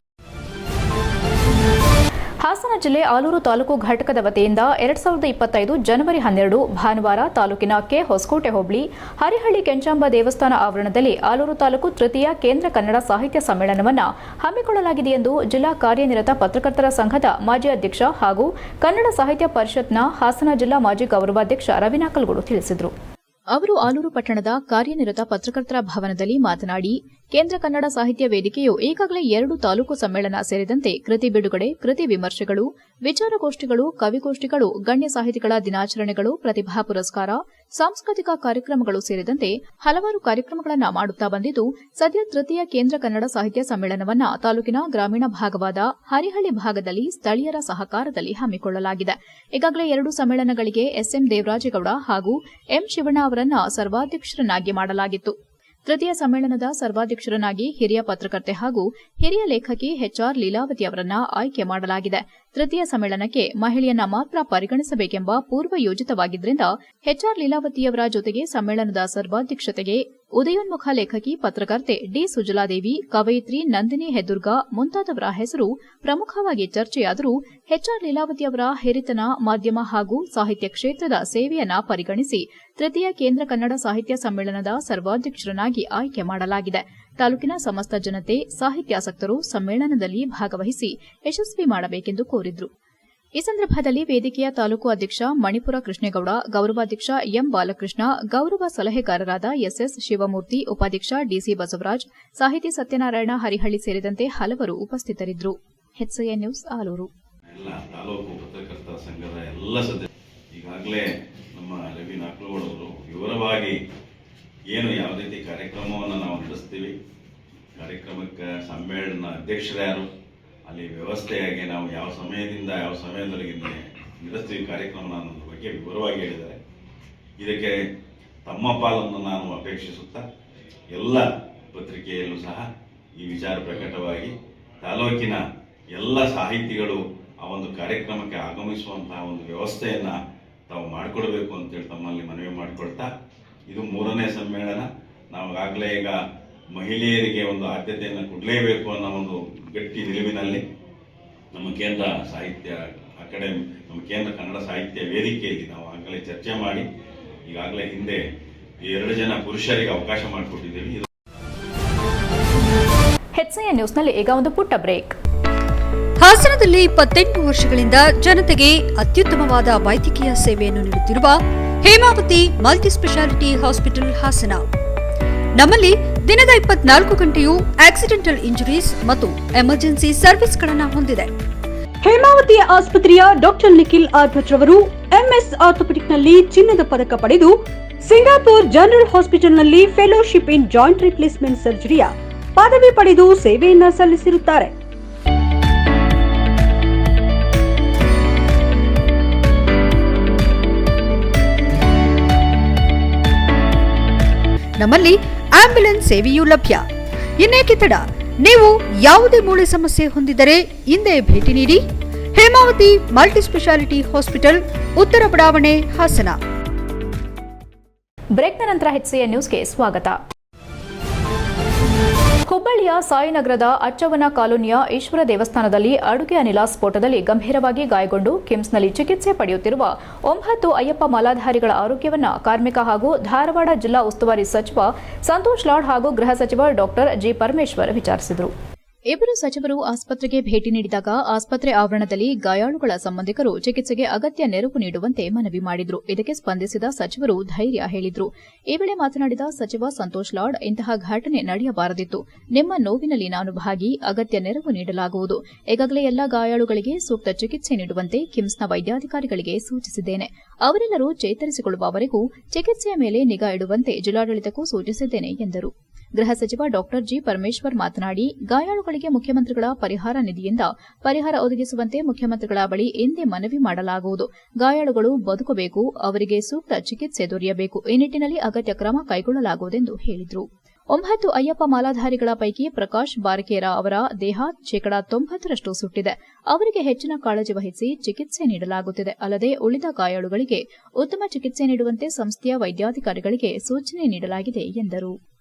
ಹಾಸನ ಜಿಲ್ಲೆ ಆಲೂರು ತಾಲೂಕು ಘಟಕದ ವತಿಯಿಂದ 2025 ಜನವರಿ 12 ಭಾನುವಾರ ತಾಲೂಕಿನ ಹೊಸಕೋಟೆ ಹೋಬಳಿ ಹರಿಹಳ್ಳಿ ಕೆಂಚಾಂಬ ದೇವಸ್ಥಾನ ಆವರಣದಲ್ಲಿ ಆಲೂರು ತಾಲೂಕು ತೃತೀಯ ಕೇಂದ್ರ ಕನ್ನಡ ಸಾಹಿತ್ಯ ಸಮ್ಮೇಳನವನ್ನು ಹಮ್ಮಿಕೊಳ್ಳಲಾಗಿದೆ ಎಂದು ಜಿಲ್ಲಾ ಕಾರ್ಯನಿರತ ಪತ್ರಕರ್ತರ ಸಂಘದ ಮಾಜಿ ಅಧ್ಯಕ್ಷ ಹಾಗೂ ಕನ್ನಡ ಸಾಹಿತ್ಯ ಪರಿಷತ್ನ ಹಾಸನ ಜಿಲ್ಲಾ ಮಾಜಿ ಗೌರವಾಧ್ಯಕ್ಷ ರವಿನಾಕಲ್ಗೂಡು ತಿಳಿಸಿದರು. ಅವರು ಆಲೂರು ಪಟ್ಟಣದ ಕಾರ್ಯನಿರತ ಪತ್ರಕರ್ತರ ಭವನದಲ್ಲಿ ಮಾತನಾಡಿ, ಕೇಂದ್ರ ಕನ್ನಡ ಸಾಹಿತ್ಯ ವೇದಿಕೆಯು ಈಗಾಗಲೇ 2 ತಾಲೂಕು ಸಮ್ಮೇಳನ ಸೇರಿದಂತೆ ಕೃತಿ ಬಿಡುಗಡೆ, ಕೃತಿ ವಿಮರ್ಶೆಗಳು, ವಿಚಾರಗೋಷ್ಠಿಗಳು, ಕವಿಗೋಷ್ಠಿಗಳು, ಗಣ್ಯ ಸಾಹಿತಿಗಳ ದಿನಾಚರಣೆಗಳು, ಪ್ರತಿಭಾ ಪುರಸ್ಕಾರ, ಸಾಂಸ್ಕೃತಿಕ ಕಾರ್ಯಕ್ರಮಗಳು ಸೇರಿದಂತೆ ಹಲವಾರು ಕಾರ್ಯಕ್ರಮಗಳನ್ನು ಮಾಡುತ್ತಾ ಬಂದಿದ್ದು, ಸದ್ಯ ತೃತೀಯ ಕೇಂದ್ರ ಕನ್ನಡ ಸಾಹಿತ್ಯ ಸಮ್ಮೇಳನವನ್ನು ತಾಲೂಕಿನ ಗ್ರಾಮೀಣ ಭಾಗವಾದ ಹರಿಹಳ್ಳಿ ಭಾಗದಲ್ಲಿ ಸ್ಥಳೀಯರ ಸಹಕಾರದಲ್ಲಿ ಹಮ್ಮಿಕೊಳ್ಳಲಾಗಿದೆ. ಈಗಾಗಲೇ 2 ಸಮ್ಮೇಳನಗಳಿಗೆ ಎಸ್ಎಂ ದೇವರಾಜೇಗೌಡ ಹಾಗೂ ಎಂ ಶಿವಣ್ಣ ಅವರನ್ನು ಸರ್ವಾಧ್ಯಕ್ಷರನ್ನಾಗಿ ಮಾಡಲಾಗಿತ್ತು. ತೃತೀಯ ಸಮ್ಮೇಳನದ ಸರ್ವಾಧ್ಯಕ್ಷರನ್ನಾಗಿ ಹಿರಿಯ ಪತ್ರಕರ್ತೆ ಹಾಗೂ ಹಿರಿಯ ಲೇಖಕಿ HR ಲೀಲಾವತಿ ಅವರನ್ನ ಆಯ್ಕೆ ಮಾಡಲಾಗಿದೆ. ತೃತೀಯ ಸಮ್ಮೇಳನಕ್ಕೆ ಮಹಿಳೆಯನ್ನ ಮಾತ್ರ ಪರಿಗಣಿಸಬೇಕೆಂಬ ಪೂರ್ವ ಯೋಜಿತವಾಗಿದ್ದರಿಂದ HR ಲೀಲಾವತಿಯವರ ಜೊತೆಗೆ ಸಮ್ಮೇಳನದ ಸರ್ವಾಧ್ಯಕ್ಷತೆಗೆ ಉದಯೋನ್ಮುಖ ಲೇಖಕಿ, ಪತ್ರಕರ್ತೆ ಡಿ ಸುಜಲಾದೇವಿ, ಕವಯಿತ್ರಿ ನಂದಿನಿ ಹೆದ್ದುರ್ಗ ಮುಂತಾದವರ ಹೆಸರು ಪ್ರಮುಖವಾಗಿ ಚರ್ಚೆಯಾದರೂ HR ಲೀಲಾವತಿಯವರ ಹಿರಿತನ, ಮಾಧ್ಯಮ ಹಾಗೂ ಸಾಹಿತ್ಯ ಕ್ಷೇತ್ರದ ಸೇವೆಯನ್ನ ಪರಿಗಣಿಸಿ ತೃತೀಯ ಕೇಂದ್ರ ಕನ್ನಡ ಸಾಹಿತ್ಯ ಸಮ್ಮೇಳನದ ಸರ್ವಾಧ್ಯಕ್ಷರನ್ನಾಗಿ ಆಯ್ಕೆ ಮಾಡಲಾಗಿದೆ. ತಾಲೂಕಿನ ಸಮಸ್ತ ಜನತೆ, ಸಾಹಿತ್ಯಾಸಕ್ತರು ಸಮ್ಮೇಳನದಲ್ಲಿ ಭಾಗವಹಿಸಿ ಯಶಸ್ವಿ ಮಾಡಬೇಕೆಂದು ಕೋರಿದ್ರು. ಈ ಸಂದರ್ಭದಲ್ಲಿ ವೇದಿಕೆಯ ತಾಲೂಕು ಅಧ್ಯಕ್ಷ ಮಣಿಪುರ ಕೃಷ್ಣೇಗೌಡ, ಗೌರವಾಧ್ಯಕ್ಷ ಎಂ ಬಾಲಕೃಷ್ಣ, ಗೌರವ ಸಲಹೆಗಾರರಾದ ಎಸ್ಎಸ್ ಶಿವಮೂರ್ತಿ, ಉಪಾಧ್ಯಕ್ಷ ಡಿಸಿ ಬಸವರಾಜ್, ಸಾಹಿತಿ ಸತ್ಯನಾರಾಯಣ ಹರಿಹಳ್ಳಿ ಸೇರಿದಂತೆ ಹಲವರು ಉಪಸ್ಥಿತರಿದ್ದರು. HCN news Aluru. ತಾಲೂಕು ಪತ್ರಕರ್ತರ ಸಂಘದ ಎಲ್ಲ ಸದಸ್ಯರು ಈಗಾಗಲೇ ನಮ್ಮ ರವಿ ನಾಕ್ಲುಗಳವರು ವಿವರವಾಗಿ ಏನು ಯಾವ ರೀತಿ ಕಾರ್ಯಕ್ರಮವನ್ನು ನಾವು ನಡೆಸ್ತೀವಿ, ಕಾರ್ಯಕ್ರಮಕ್ಕೆ ಸಮ್ಮೇಳನ ಅಧ್ಯಕ್ಷರ್ಯಾರು, ಅಲ್ಲಿ ವ್ಯವಸ್ಥೆಯಾಗಿ ನಾವು ಯಾವ ಸಮಯದಿಂದ ಯಾವ ಸಮಯದವರೆಗೆ ನಡೆಸ್ತೀವಿ ಕಾರ್ಯಕ್ರಮ ಅನ್ನೋದ್ರ ಬಗ್ಗೆ ವಿವರವಾಗಿ ಹೇಳಿದ್ದಾರೆ. ಇದಕ್ಕೆ ತಮ್ಮ ಪಾಲನ್ನು ನಾನು ಅಪೇಕ್ಷಿಸುತ್ತಾ ಎಲ್ಲ ಪತ್ರಿಕೆಯಲ್ಲೂ ಸಹ ಈ ವಿಚಾರ ಪ್ರಕಟವಾಗಿ ತಾಲೂಕಿನ ಎಲ್ಲ ಸಾಹಿತಿಗಳು ಆ ಒಂದು ಕಾರ್ಯಕ್ರಮಕ್ಕೆ ಆಗಮಿಸುವಂತಹ ಒಂದು ವ್ಯವಸ್ಥೆಯನ್ನು ತಾವು ಮಾಡಿಕೊಡ್ಬೇಕು ಅಂತೇಳಿ ತಮ್ಮಲ್ಲಿ ಮನವಿ ಮಾಡಿಕೊಡ್ತಾ, ಇದು 3ನೇ ಸಮ್ಮೇಳನ. ನಾವಾಗಲೇ ಈಗ ಮಹಿಳೆಯರಿಗೆ ಒಂದು ಆದ್ಯತೆಯನ್ನು ಕೊಡಲೇಬೇಕು ಅನ್ನೋ ಒಂದು ಗಟ್ಟಿ ನಿಲುವಿನಲ್ಲಿ ನಮ್ಮ ಕೇಂದ್ರ ಸಾಹಿತ್ಯ ಅಕಾಡೆಮಿ, ನಮ್ಮ ಕೇಂದ್ರ ಕನ್ನಡ ಸಾಹಿತ್ಯ ವೇದಿಕೆಯಲ್ಲಿ ನಾವು ಆಗಲೇ ಚರ್ಚೆ ಮಾಡಿ ಈಗಾಗಲೇ ಹಿಂದೆ 2 ಜನ ಪುರುಷರಿಗೆ ಅವಕಾಶ ಮಾಡಿಕೊಟ್ಟಿದ್ದೀವಿ. ಎಚ್ಸಿಎನ್ ನ್ಯೂಸ್ನಲ್ಲಿ ಈಗ ಒಂದು ಪುಟ್ಟ ಬ್ರೇಕ್. ಹಾಸನದಲ್ಲಿ 28 ವರ್ಷಗಳಿಂದ ಜನತೆಗೆ ಅತ್ಯುತ್ತಮವಾದ ವೈದ್ಯಕೀಯ ಸೇವೆಯನ್ನು ನೀಡುತ್ತಿರುವ Hemavathi multi speciality hospital Hassan. ನಮ್ಮಲ್ಲಿ ದಿನದ 24 ಗಂಟೆಯೂ ಆಕ್ಸಿಡೆಂಟಲ್ ಇಂಜುರೀಸ್ ಮತ್ತು ಎಮರ್ಜೆನ್ಸಿ ಸರ್ವಿಸ್ಗಳನ್ನು ಹೊಂದಿದೆ. ಹೇಮಾವತಿ ಆಸ್ಪತ್ರೆಯ ಡಾಕ್ಟರ್ ನಿಖಿಲ್ ಆರ್ ಭಟ್ ರವರು ಎಂಎಸ್ ಆರ್ಥೋಪೆಡಿಕ್ನಲ್ಲಿ ಚಿನ್ನದ ಪದಕ ಪಡೆದು ಸಿಂಗಾಪುರ್ ಜನರಲ್ ಹಾಸ್ಪಿಟಲ್ನಲ್ಲಿ ಫೆಲೋಶಿಪ್ ಇನ್ ಜಾಯಿಂಟ್ ರಿಪ್ಲೇಸ್ಮೆಂಟ್ ಸರ್ಜರಿಯ ಪದವಿ ಪಡೆದು ಸೇವೆಯನ್ನ ಸಲ್ಲಿಸಿರುತ್ತಾರೆ. ನಮ್ಮಲ್ಲಿ ಆಂಬ್ಯುಲೆನ್ಸ್ ಸೇವೆಯೂ ಲಭ್ಯ. ಇನ್ನೇಕೆ ತಡ? ನೀವು ಯಾವುದೇ ಮೂಳೆ ಸಮಸ್ಯೆ ಹೊಂದಿದರೆ ಹಿಂದೆ ಭೇಟಿ ನೀಡಿ. ಹೇಮಾವತಿ ಮಲ್ಟಿ ಸ್ಪೆಷಾಲಿಟಿ ಹಾಸ್ಪಿಟಲ್, ಉತ್ತರ ಬಡಾವಣೆ, ಹಾಸನ. ಬ್ರೇಕ್ನ ನಂತರ ಎಚ್ಸಿಎನ್ ನ್ಯೂಸ್ಗೆ ಸ್ವಾಗತ. ಹುಬ್ಬಳ್ಳಿಯ ಸಾಯಿನಗರದ ಅಚ್ಚವನ ಕಾಲೋನಿಯ ಈಶ್ವರ ದೇವಸ್ಥಾನದಲ್ಲಿ ಅಡುಗೆ ಅನಿಲ ಸ್ಫೋಟದಲ್ಲಿ ಗಂಭೀರವಾಗಿ ಗಾಯಗೊಂಡು ಕಿಮ್ಸ್ನಲ್ಲಿ ಚಿಕಿತ್ಸೆ ಪಡೆಯುತ್ತಿರುವ 9 ಅಯ್ಯಪ್ಪ ಮಾಲಾಧಾರಿಗಳ ಆರೋಗ್ಯವನ್ನು ಕಾರ್ಮಿಕ ಹಾಗೂ ಧಾರವಾಡ ಜಿಲ್ಲಾ ಉಸ್ತುವಾರಿ ಸಚಿವ ಸಂತೋಷ್ ಲಾಡ್ ಹಾಗೂ ಗೃಹ ಸಚಿವ ಡಾಕ್ಟರ್ ಜಿ ಪರಮೇಶ್ವರ್ ವಿಚಾರಿಸಿದರು. ಇಬ್ಬರು ಸಚಿವರು ಆಸ್ಪತ್ರೆಗೆ ಭೇಟಿ ನೀಡಿದಾಗ ಆಸ್ಪತ್ರೆ ಆವರಣದಲ್ಲಿ ಗಾಯಾಳುಗಳ ಸಂಬಂಧಿಕರು ಚಿಕಿತ್ಸೆಗೆ ಅಗತ್ಯ ನೆರವು ನೀಡುವಂತೆ ಮನವಿ ಮಾಡಿದ್ರು. ಇದಕ್ಕೆ ಸ್ಪಂದಿಸಿದ ಸಚಿವರು ಧೈರ್ಯ ಹೇಳಿದ್ರು. ಈ ವೇಳೆ ಮಾತನಾಡಿದ ಸಚಿವ ಸಂತೋಷ್ ಲಾಡ್, ಇಂತಹ ಘಟನೆ ನಡೆಯಬಾರದಿತ್ತು. ನಿಮ್ಮ ನೋವಿನಲ್ಲಿ ನಾನು ಭಾಗಿ, ಅಗತ್ಯ ನೆರವು ನೀಡಲಾಗುವುದು. ಈಗಾಗಲೇ ಎಲ್ಲ ಗಾಯಾಳುಗಳಿಗೆ ಸೂಕ್ತ ಚಿಕಿತ್ಸೆ ನೀಡುವಂತೆ ಕಿಮ್ಸ್ನ ವೈದ್ಯಾಧಿಕಾರಿಗಳಿಗೆ ಸೂಚಿಸಿದ್ದೇನೆ. ಅವರೆಲ್ಲರೂ ಚೇತರಿಸಿಕೊಳ್ಳುವವರೆಗೂ ಚಿಕಿತ್ಸೆಯ ಮೇಲೆ ನಿಗಾ ಇಡುವಂತೆ ಜಿಲ್ಲಾಡಳಿತಕ್ಕೂ ಸೂಚಿಸಿದ್ದೇನೆ ಎಂದರು. ಗೃಹ ಸಚಿವ ಡಾಕ್ಟರ್ ಜಿ ಪರಮೇಶ್ವರ್ ಮಾತನಾಡಿ, ಗಾಯಾಳುಗಳಿಗೆ ಮುಖ್ಯಮಂತ್ರಿಗಳ ಪರಿಹಾರ ನಿಧಿಯಿಂದ ಪರಿಹಾರ ಒದಗಿಸುವಂತೆ ಮುಖ್ಯಮಂತ್ರಿಗಳ ಬಳಿ ಎಂದೇ ಮನವಿ ಮಾಡಲಾಗುವುದು. ಗಾಯಾಳುಗಳು ಬದುಕಬೇಕು, ಅವರಿಗೆ ಸೂಕ್ತ ಚಿಕಿತ್ಸೆ ದೊರೆಯಬೇಕು. ಈ ನಿಟ್ಟಿನಲ್ಲಿ ಅಗತ್ಯ ಕ್ರಮ ಕೈಗೊಳ್ಳಲಾಗುವುದೆಂದು ಹೇಳಿದರು. 9 ಅಯ್ಯಪ್ಪ ಮಾಲಾಧಾರಿಗಳ ಪೈಕಿ ಪ್ರಕಾಶ್ ಬಾರಕೇರ ಅವರ ದೇಹ 90% ಸುಟ್ಟಿದೆ. ಅವರಿಗೆ ಹೆಚ್ಚಿನ ಕಾಳಜಿ ವಹಿಸಿ ಚಿಕಿತ್ಸೆ ನೀಡಲಾಗುತ್ತಿದೆ. ಅಲ್ಲದೆ ಉಳಿದ ಗಾಯಾಳುಗಳಿಗೆ ಉತ್ತಮ ಚಿಕಿತ್ಸೆ ನೀಡುವಂತೆ ಸಂಸ್ಥೆಯ ವೈದ್ಯಾಧಿಕಾರಿಗಳಿಗೆ ಸೂಚನೆ ನೀಡಲಾಗಿದೆ ಎಂದರು.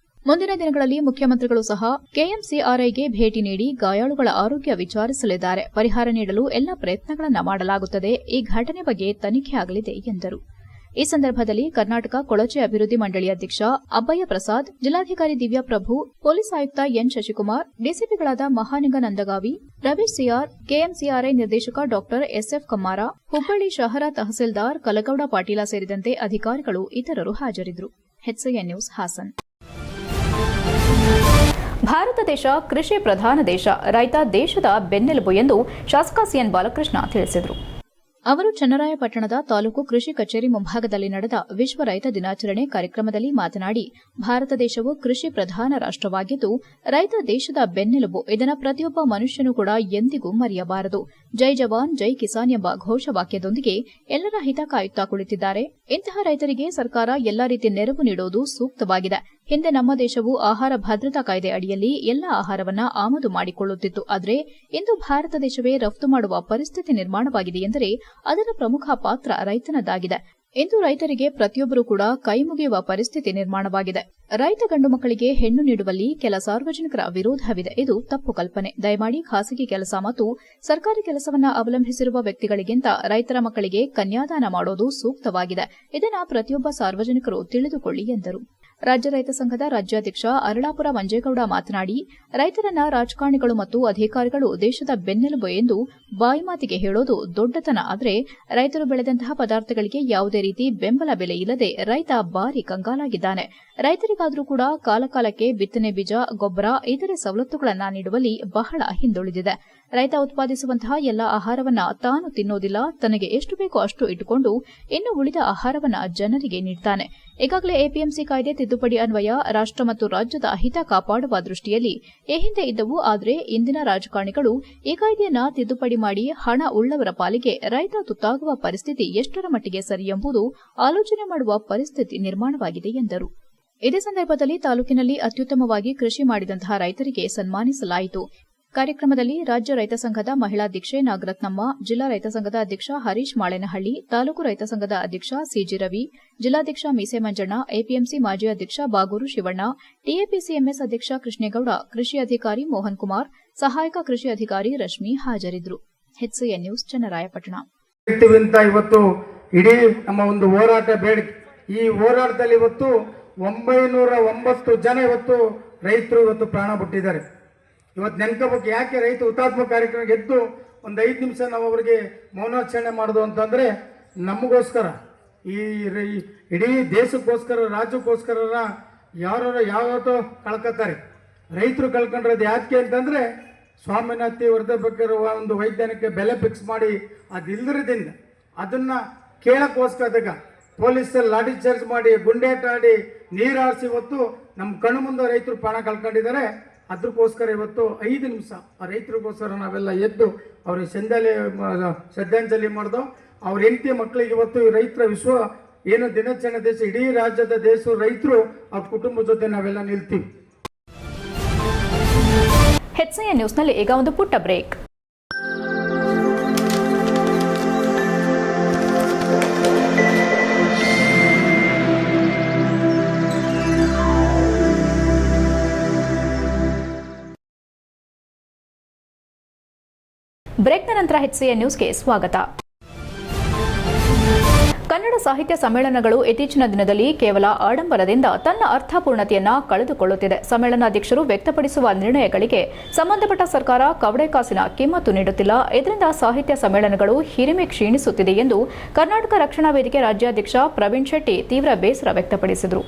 ಮುಂದಿನ ದಿನಗಳಲ್ಲಿ ಮುಖ್ಯಮಂತ್ರಿಗಳು ಸಹ ಕೆಎಂಸಿಆರ್ಐಗೆ ಭೇಟಿ ನೀಡಿ ಗಾಯಾಳುಗಳ ಆರೋಗ್ಯ ವಿಚಾರಿಸಲಿದ್ದಾರೆ. ಪರಿಹಾರ ನೀಡಲು ಎಲ್ಲ ಪ್ರಯತ್ನಗಳನ್ನು ಮಾಡಲಾಗುತ್ತದೆ. ಈ ಘಟನೆ ಬಗ್ಗೆ ತನಿಖೆ ಆಗಲಿದೆ ಎಂದರು. ಈ ಸಂದರ್ಭದಲ್ಲಿ ಕರ್ನಾಟಕ ಕೊಳಚೆ ಅಭಿವೃದ್ಧಿ ಮಂಡಳಿ ಅಧ್ಯಕ್ಷ ಅಬ್ಬಯ್ಯ ಪ್ರಸಾದ್, ಜಿಲ್ಲಾಧಿಕಾರಿ ದಿವ್ಯಾ ಪ್ರಭು, ಪೊಲೀಸ್ ಆಯುಕ್ತ ಎನ್ ಶಶಿಕುಮಾರ್, ಡಿಸಿಪಿಗಳಾದ ಮಹಾಲಿಂಗ ನಂದಗಾವಿ, ರವೀಶ್ ಸಿಆರ್, ಕೆಎಂಸಿಆರ್ಐ ನಿರ್ದೇಶಕ ಡಾಕ್ಟರ್ ಎಸ್ಎಫ್ ಕಮ್ಮಾರ, ಹುಬ್ಬಳ್ಳಿ ಶಹರ ತಹಸೀಲ್ದಾರ್ ಕಲಗೌಡ ಪಾಟೀಲ ಸೇರಿದಂತೆ ಅಧಿಕಾರಿಗಳು ಇತರರು ಹಾಜರಿದ್ದರು. HCN news Haasan. ಭಾರತ ದೇಶ ಕೃಷಿ ಪ್ರಧಾನ ದೇಶ, ರೈತ ದೇಶದ ಬೆನ್ನೆಲುಬು ಎಂದು ಶಾಸಕ ಸಿಎನ್ ಬಾಲಕೃಷ್ಣ ತಿಳಿಸಿದರು. ಅವರು ಚನ್ನರಾಯಪಟ್ಟಣದ ತಾಲೂಕು ಕೃಷಿ ಕಚೇರಿ ಮುಂಭಾಗದಲ್ಲಿ ನಡೆದ ವಿಶ್ವ ರೈತ ದಿನಾಚರಣೆ ಕಾರ್ಯಕ್ರಮದಲ್ಲಿ ಮಾತನಾಡಿ, ಭಾರತ ದೇಶವು ಕೃಷಿ ಪ್ರಧಾನ ರಾಷ್ಟವಾಗಿದ್ದು ರೈತ ದೇಶದ ಬೆನ್ನೆಲುಬು. ಇದನ್ನು ಪ್ರತಿಯೊಬ್ಬ ಮನುಷ್ಯನೂ ಕೂಡ ಎಂದಿಗೂ ಮರೆಯಬಾರದು. ಜೈ ಜವಾನ್ ಜೈ ಕಿಸಾನ್ ಎಂಬ ಘೋಷವಾಕ್ಯದೊಂದಿಗೆ ಎಲ್ಲರ ಹಿತ ಕಾಯುತ್ತಾ ಕುಳಿತಿದ್ದಾರೆ. ಇಂತಹ ರೈತರಿಗೆ ಸರ್ಕಾರ ಎಲ್ಲಾ ರೀತಿ ನೆರವು ನೀಡುವುದು ಸೂಕ್ತವಾಗಿದೆ. ಹಿಂದೆ ನಮ್ಮ ದೇಶವು ಆಹಾರ ಭದ್ರತಾ ಕಾಯ್ದೆ ಅಡಿಯಲ್ಲಿ ಎಲ್ಲ ಆಹಾರವನ್ನ ಆಮದು ಮಾಡಿಕೊಳ್ಳುತ್ತಿತ್ತು. ಆದರೆ ಇಂದು ಭಾರತ ದೇಶವೇ ರಫ್ತು ಮಾಡುವ ಪರಿಸ್ಥಿತಿ ನಿರ್ಮಾಣವಾಗಿದೆ ಎಂದರೆ ಅದರ ಪ್ರಮುಖ ಪಾತ್ರ ರೈತನದ್ದಾಗಿದೆ. ಇಂದು ರೈತರಿಗೆ ಪ್ರತಿಯೊಬ್ಬರೂ ಕೂಡ ಕೈಮುಗಿಯುವ ಪರಿಸ್ಥಿತಿ ನಿರ್ಮಾಣವಾಗಿದೆ. ರೈತ ಗಂಡು ಮಕ್ಕಳಿಗೆ ಹೆಣ್ಣು ನೀಡುವಲ್ಲಿ ಕೆಲ ಸಾರ್ವಜನಿಕರ ವಿರೋಧವಿದೆ. ಇದು ತಪ್ಪು ಕಲ್ಪನೆ. ದಯಮಾಡಿ ಖಾಸಗಿ ಕೆಲಸ ಮತ್ತು ಸರ್ಕಾರಿ ಕೆಲಸವನ್ನ ಅವಲಂಬಿಸಿರುವ ವ್ಯಕ್ತಿಗಳಿಗಿಂತ ರೈತರ ಮಕ್ಕಳಿಗೆ ಕನ್ಯಾದಾನ ಮಾಡೋದು ಸೂಕ್ತವಾಗಿದೆ. ಇದನ್ನು ಪ್ರತಿಯೊಬ್ಬ ಸಾರ್ವಜನಿಕರು ತಿಳಿದುಕೊಳ್ಳಿ ಎಂದರು. ರಾಜ್ಯ ರೈತ ಸಂಘದ ರಾಜ್ಯಾಧ್ಯಕ್ಷ ಅರಳಾಪುರ ಮಂಜೇಗೌಡ ಮಾತನಾಡಿ, ರೈತರನ್ನ ರಾಜಕಾರಣಿಗಳು ಮತ್ತು ಅಧಿಕಾರಿಗಳು ದೇಶದ ಬೆನ್ನೆಲುಬು ಎಂದು ಬಾಯಿಮಾತಿಗೆ ಹೇಳೋದು ದೊಡ್ಡತನ. ಆದರೆ ರೈತರು ಬೆಳೆದಂತಹ ಪದಾರ್ಥಗಳಿಗೆ ಯಾವುದೇ ರೀತಿ ಬೆಂಬಲ ಬೆಲೆ ಇಲ್ಲದೆ ರೈತ ಭಾರಿ ಕಂಗಾಲಾಗಿದ್ದಾನೆ. ರೈತರಿಗಾದರೂ ಕೂಡ ಕಾಲಕಾಲಕ್ಕೆ ಬಿತ್ತನೆ ಬೀಜ, ಗೊಬ್ಬರ, ಇತರೆ ಸವಲತ್ತುಗಳನ್ನು ನೀಡುವಲ್ಲಿ ಬಹಳ ಹಿಂದುಳಿದಿದೆ. ರೈತ ಉತ್ಪಾದಿಸುವಂತಹ ಎಲ್ಲ ಆಹಾರವನ್ನ ತಾನು ತಿನ್ನೋದಿಲ್ಲ, ತನಗೆ ಎಷ್ಟು ಬೇಕೋ ಅಷ್ಟು ಇಟ್ಟುಕೊಂಡು ಇನ್ನು ಉಳಿದ ಆಹಾರವನ್ನ ಜನರಿಗೆ ನೀಡುತ್ತಾನೆ. ಈಗಾಗಲೇ ಎಪಿಎಂಸಿ ಕಾಯ್ದೆ ತಿದ್ದುಪಡಿ ಅನ್ವಯ ರಾಷ್ಟ್ರ ಮತ್ತು ರಾಜ್ಯದ ಹಿತ ಕಾಪಾಡುವ ದೃಷ್ಟಿಯಲ್ಲಿ ಈ ಹಿಂದೆ ಇದ್ದವು. ಆದರೆ ಇಂದಿನ ರಾಜಕಾರಣಿಗಳು ಈ ಕಾಯ್ದೆಯನ್ನ ತಿದ್ದುಪಡಿ ಮಾಡಿ ಹಣ ಉಳ್ಳವರ ಪಾಲಿಗೆ ರೈತ ತುತ್ತಾಗುವ ಪರಿಸ್ಥಿತಿ ಎಷ್ಟರ ಮಟ್ಟಿಗೆ ಸರಿ ಎಂಬುದು ಆಲೋಚನೆ ಮಾಡುವ ಪರಿಸ್ಥಿತಿ ನಿರ್ಮಾಣವಾಗಿದೆ ಎಂದರು. ಇದೇ ಸಂದರ್ಭದಲ್ಲಿ ತಾಲೂಕಿನಲ್ಲಿ ಅತ್ಯುತ್ತಮವಾಗಿ ಕೃಷಿ ಮಾಡಿದಂತಹ ರೈತರಿಗೆ ಸನ್ಮಾನಿಸಲಾಯಿತು. ಕಾರ್ಯಕ್ರಮದಲ್ಲಿ ರಾಜ್ಯ ರೈತ ಸಂಘದ ಮಹಿಳಾಧ್ಯಕ್ಷೆ ನಾಗರತ್ನಮ್ಮ, ಜಿಲ್ಲಾ ರೈತ ಸಂಘದ ಅಧ್ಯಕ್ಷ ಹರೀಶ್ ಮಾಳೇನಹಳ್ಳಿ, ತಾಲೂಕು ರೈತ ಸಂಘದ ಅಧ್ಯಕ್ಷ ಸಿಜಿ ರವಿ, ಜಿಲ್ಲಾಧ್ಯಕ್ಷ ಮೀಸೆ ಮಂಜಣ್ಣ, ಎಪಿಎಂಸಿ ಮಾಜಿ ಅಧ್ಯಕ್ಷ ಬಾಗೂರು ಶಿವಣ್ಣ, ಟಿಎಪಿಸಿಎಂಎಸ್ ಅಧ್ಯಕ್ಷ ಕೃಷ್ಣೇಗೌಡ, ಕೃಷಿ ಅಧಿಕಾರಿ ಮೋಹನ್ ಕುಮಾರ್, ಸಹಾಯಕ ಕೃಷಿ ಅಧಿಕಾರಿ ರಶ್ಮಿ ಹಾಜರಿದ್ದರು. HCN news, Channarayapatna. ಇವತ್ತು ಇಡೀ ನಮ್ಮ ಒಂದು ಹೋರಾಟ ಬೇಡಿಕೆ, ಈ ಹೋರಾಟದಲ್ಲಿ ಇವತ್ತು 909 ಜನ ಇವತ್ತು ರೈತರು ಇವತ್ತು ಪ್ರಾಣ ಬಿಟ್ಟಿದ್ದಾರೆ. ಇವತ್ತು ನೆನ್ಕೋಬೇಕು, ಯಾಕೆ ರೈತ ಹುತಾತ್ಮ ಕಾರ್ಯಕ್ರಮ ಗೆದ್ದು ಒಂದು 5 ನಿಮಿಷ ನಾವು ಅವರಿಗೆ ಮೌನಾಚರಣೆ ಮಾಡೋದು ಅಂತಂದರೆ, ನಮಗೋಸ್ಕರ, ಈ ಇಡೀ ದೇಶಕ್ಕೋಸ್ಕರ, ರಾಜ್ಯಕ್ಕೋಸ್ಕರ ಯಾವತ್ತೋ ಕಳ್ಕೊತಾರೆ. ರೈತರು ಕಳ್ಕೊಂಡ್ರದು ಯಾಕೆ ಅಂತಂದರೆ, ಸ್ವಾಮಿನಾಥಿ ವರ್ಧಬೇಕಿರುವ ಒಂದು ವೈಜ್ಞಾನಿಕ ಬೆಲೆ ಫಿಕ್ಸ್ ಮಾಡಿ ಅದಿಲ್ಲದ್ರಿಂದ ಅದನ್ನು ಕೇಳಕ್ಕೋಸ್ಕರದಾಗ ಪೊಲೀಸಲ್ಲಿ ಲಾಠಿ ಚಾರ್ಜ್ ಮಾಡಿ, ಗುಂಡೇಟಾಡಿ, ನೀರಾಡಿಸಿ ಇವತ್ತು ನಮ್ಮ ಕಣ್ಣು ಮುಂದೆ ರೈತರು ಪ್ರಾಣ ಕಳ್ಕೊಂಡಿದ್ದಾರೆ. ಅದಕ್ಕೋಸ್ಕರ ಇವತ್ತು 5 ನಿಮಿಷ ಆ ರೈತರಿಗೋಸ್ಕರ ನಾವೆಲ್ಲ ಎದ್ದು ಅವ್ರಿಗೆ ಶ್ರದ್ಧಾಂಜಲಿ ಮಾಡಿದೋ. ಅವ್ರ ಹೆಂಡತಿ ಮಕ್ಕಳಿಗೆ ಇವತ್ತು ರೈತರ ವಿಶ್ವ ಏನು ದಿನಾಚರಣೆ ದೇಶ, ಇಡೀ ರಾಜ್ಯದ ದೇಶ ರೈತರು ಅವ್ರ ಕುಟುಂಬದ ಜೊತೆ ನಾವೆಲ್ಲ ನಿಲ್ತೀವಿ. HCN ನ್ಯೂಸ್ನಲ್ಲಿ ಈಗ ಒಂದು ಪುಟ್ಟ ಬ್ರೇಕ್. ಬ್ರೇಕ್ನ ನಂತರ HCN ನ್ಯೂಸ್ಗೆ ಸ್ವಾಗತ. ಕನ್ನಡ ಸಾಹಿತ್ಯ ಸಮ್ಮೇಳನಗಳು ಇತ್ತೀಚಿನ ದಿನದಲ್ಲಿ ಕೇವಲ ಆಡಂಬರದಿಂದ ತನ್ನ ಅರ್ಥಪೂರ್ಣತೆಯನ್ನ ಕಳೆದುಕೊಳ್ಳುತ್ತಿದೆ. ಸಮ್ಮೇಳನಾಧ್ಯಕ್ಷರು ವ್ಯಕ್ತಪಡಿಸುವ ನಿರ್ಣಯಗಳಿಗೆ ಸಂಬಂಧಪಟ್ಟ ಸರ್ಕಾರ ಕವಡೆ ಕಾಸಿನ ಕಿಮ್ಮತ್ತು ನೀಡುತ್ತಿಲ್ಲ. ಇದರಿಂದ ಸಾಹಿತ್ಯ ಸಮ್ಮೇಳನಗಳು ಹಿರಿಮೆ ಕ್ಷೀಣಿಸುತ್ತಿದೆ ಎಂದು ಕರ್ನಾಟಕ ರಕ್ಷಣಾ ವೇದಿಕೆ ರಾಜ್ಯಾಧ್ಯಕ್ಷ ಪ್ರವೀಣ್ ಶೆಟ್ಟಿ ತೀವ್ರ ಬೇಸರ ವ್ಯಕ್ತಪಡಿಸಿದರು.